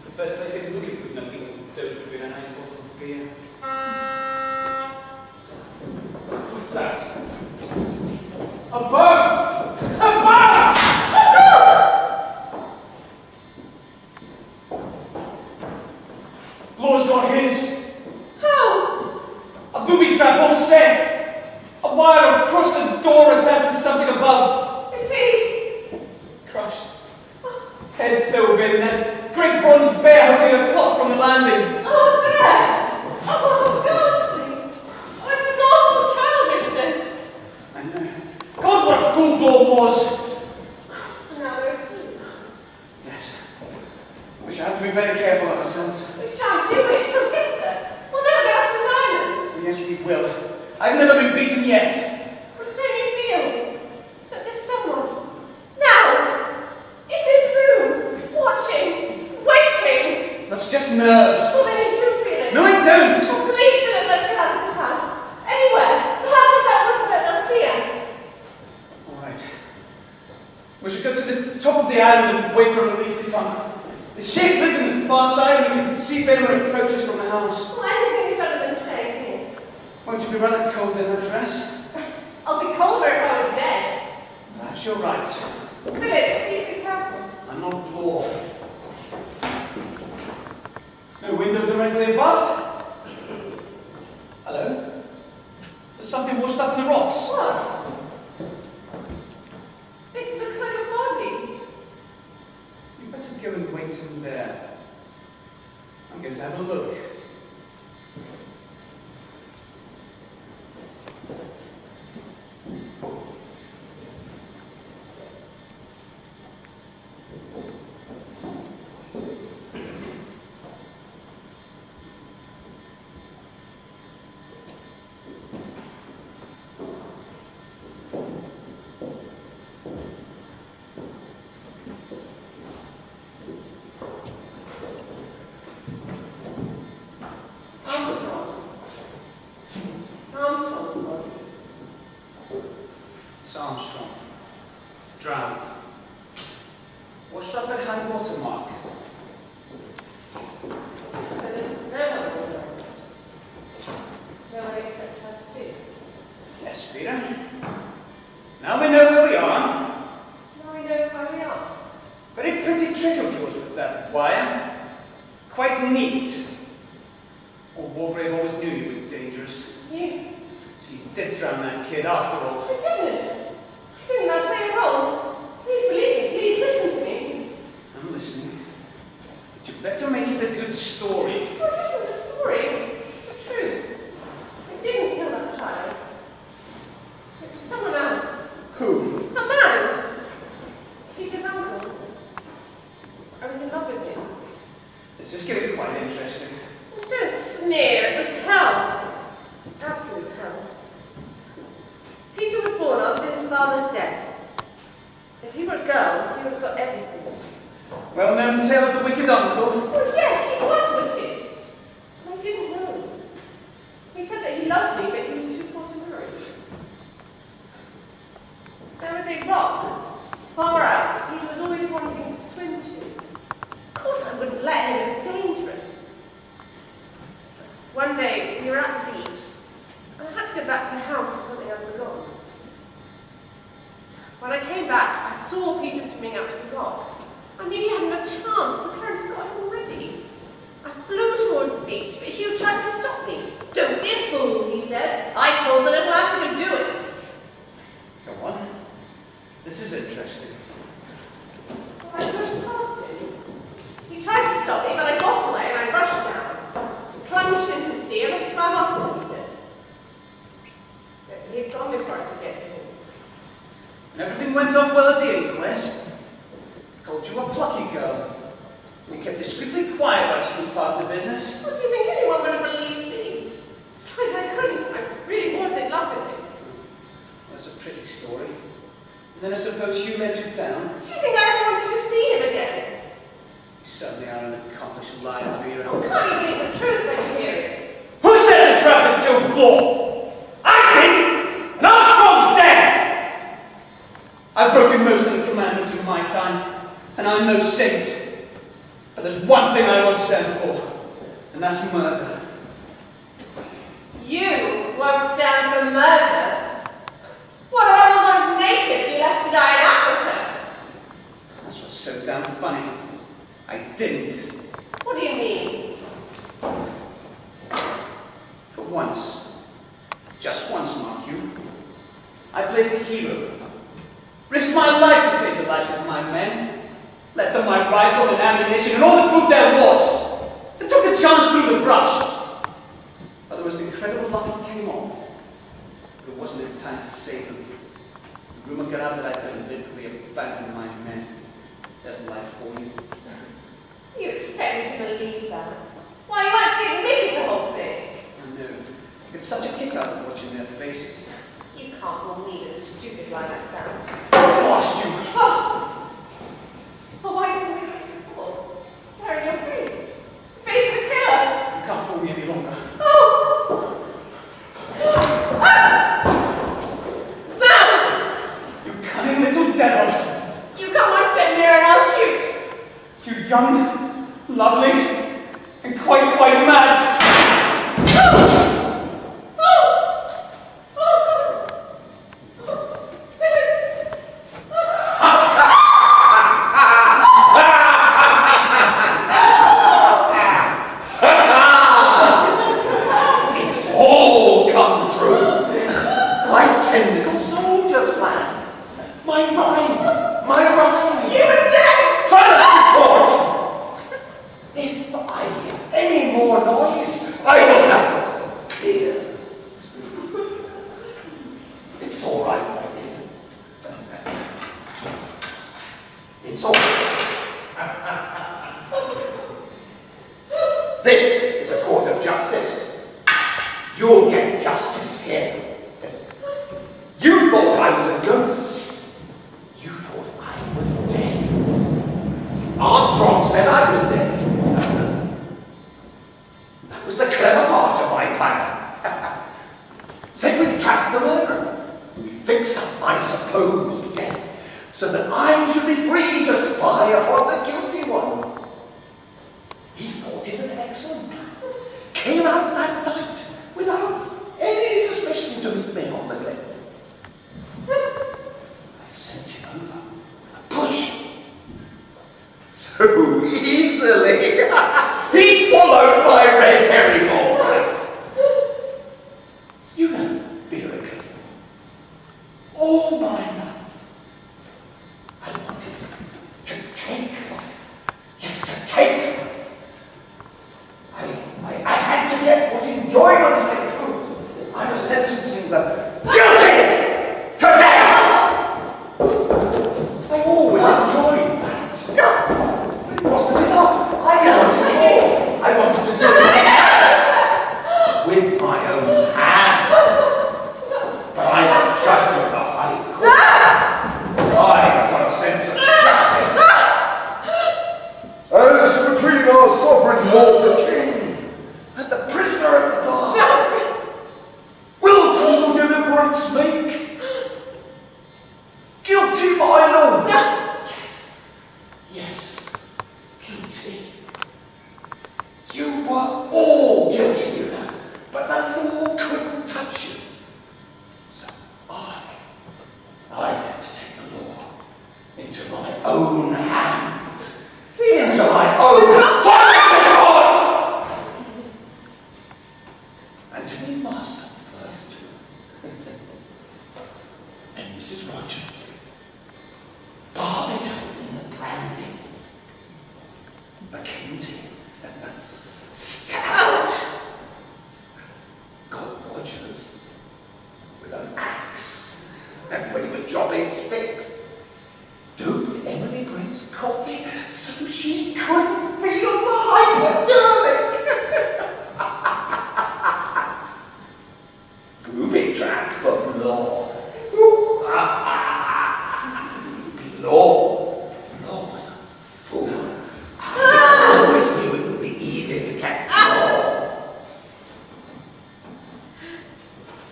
the first place they'd look at would not be those would be a nice bottle of beer. What's that? A boat! A boat! Law's got his. How? A booby trap all set. A wire across the door attached to something above. Is he? Crushed. Head stove in, that great bronze bear holding a clock from the landing. Oh, there! Oh, ghastly! Oh, this is awful childishness! I know. God, what a fool Law was. And now we're 2. Yes. We shall have to be very careful of ourselves. We shan't do it. He'll get us. We'll never get off this island. Yes, we will. I've never been beaten yet. But don't you feel that there's someone now in this room, watching, waiting? That's just nerves. Well, then you do feel it. No, I don't. Well, please, Philip, let's get out of this house. Anywhere. Perhaps if that was where they'll see us. All right. We should go to the top of the island and wait for relief to come. The sheer cliff on the far side, and we can see if anyone approaches from the house. Well, anything is better than staying here. Won't you be rather cold in that dress? I'll be colder if I were dead. Perhaps you're right. Philip, please be careful. I'm not poor. No window directly above? Hello? There's something washed up in the rocks. What? It looks like a body. You better go and wait in there. I'm going to have a look. It's Armstrong. Drowned. Washed up at high water mark. No one except us 2. Yes, Peter. Now we know where we are. Now we know where we are. Very pretty trick of yours with that wire. Quite neat. Old Wargrave always knew you were dangerous. You? So you did drown that kid after all. I didn't. I think that's where you're wrong. Please believe me. Please listen to me. I'm listening. But you better make it a good story. Well, this isn't a story. It's the truth. I didn't kill that child. It was someone else. Who? A man. He's his uncle. and tale of the wicked uncle? Well, yes, he was wicked. I didn't know. He said that he loved me, but he was too poor to marry. There was a rock far out he was always wanting to swim to. Of course I wouldn't let him, it was dangerous. One day, we were at the beach, and I had to go back to the house for something I'd forgotten. When I came back, I saw Peter swimming out to the rock. I knew he hadn't a chance, the current had got him already. I flew towards the beach, but Hugh tried to stop me. Don't be a fool, he said. I told the little ass he could do it. Go on. This is interesting. Well, I pushed past him. He tried to stop me, but I got away and I rushed down, plunged into the sea, and I swam after Peter. But he had gone before I could get to him. And everything went off well at the inquest. Called you a plucky girl. You kept discreetly quiet while she was part of the business. What do you think anyone would have believed me? Besides, I couldn't. I really was in love with him. That's a pretty story. And then I suppose you led you down. Do you think I ever wanted to see him again? You certainly are an accomplished liar, Vera. Oh, can't you believe the truth when you hear it? Who said the trap had killed Blore? I didn't! And Armstrong's dead! I've broken most of the commandments in my time, and I'm no saint. But there's one thing I won't stand for, and that's murder. You won't stand for murder? What about all those natives you left to die in Africa? That's what's so damn funny. I didn't. What do you mean? For once. Just once, mark you. I played the hero. Risked my life to save the lives of my men. Left them my rifle and ammunition and all the food there was. And took a chance through the brush. But the most incredible luck came off. But it wasn't in time to save them. The rumor got out that I'd deliberately abandoned my men. There's life for you. You expect me to believe that? Why, you actually admitted the whole thing. I know. I get such a kick out of watching their faces. You can't believe a stupid lie like that. I lost you. Oh, why didn't we see it before? It's there in your face. The face of a killer. You can't fool me any longer. Oh! No! You cunning little devil. You come one step nearer and I'll shoot. You young, lovely, and quite mad. Take Yes, guilty. You were all guilty, you know, but the law couldn't touch you. So I had to take the law into my own hands, into my own court, and to be master first. And Mrs. Rogers, Barbiton in the brandy, Mackenzie, Stout, got Rogers with an axe, and when he was dropping sticks, doped Emily Brent's coffee so she couldn't feel the hypodermic. Booby trap for law. Law was a fool. I always knew it would be easy to get law.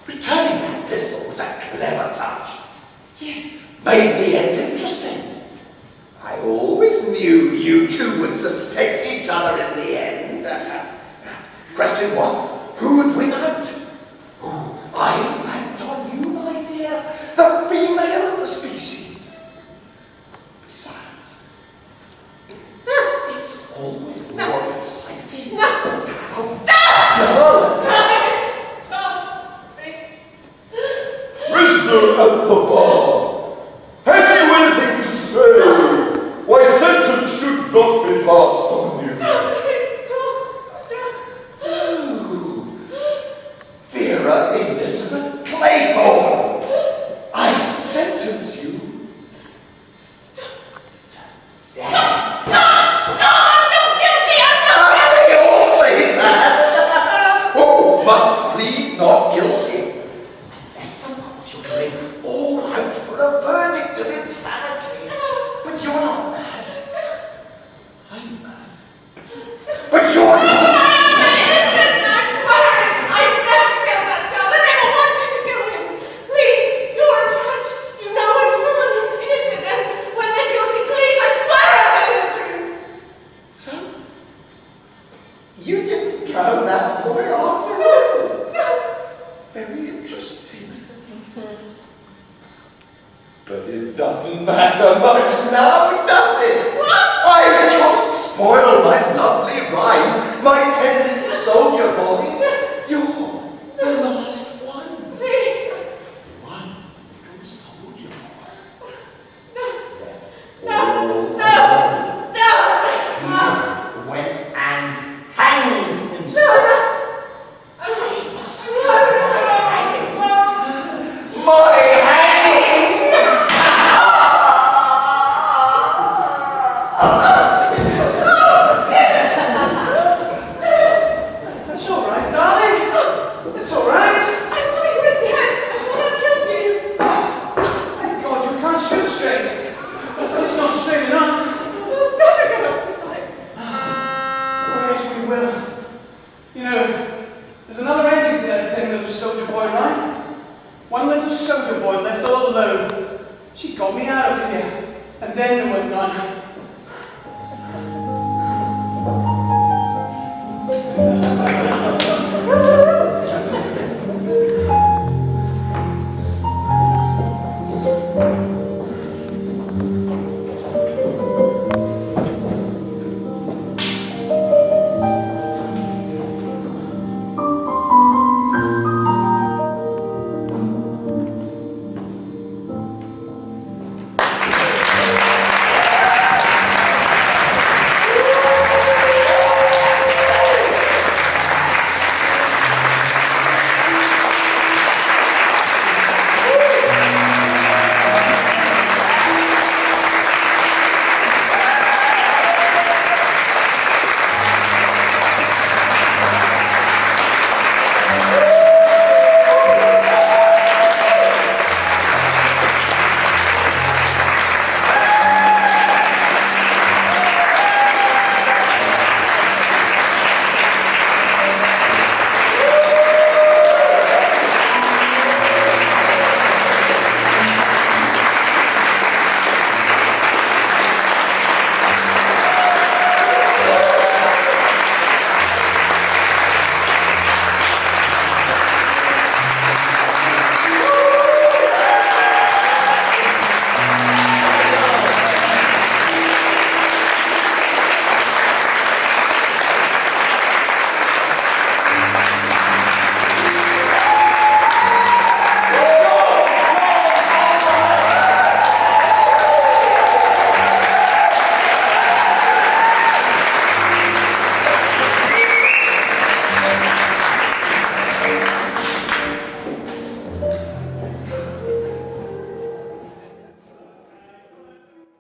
Returning that pistol was a clever touch. Yes, made the end interesting. I always knew you two would suspect each other in the end. Question was, who would win out? I banked on you, my dear, the female of the species. Besides, it's always more exciting. Prisoner at the bar, have you anything to say? Why, sentence should not be passed on you.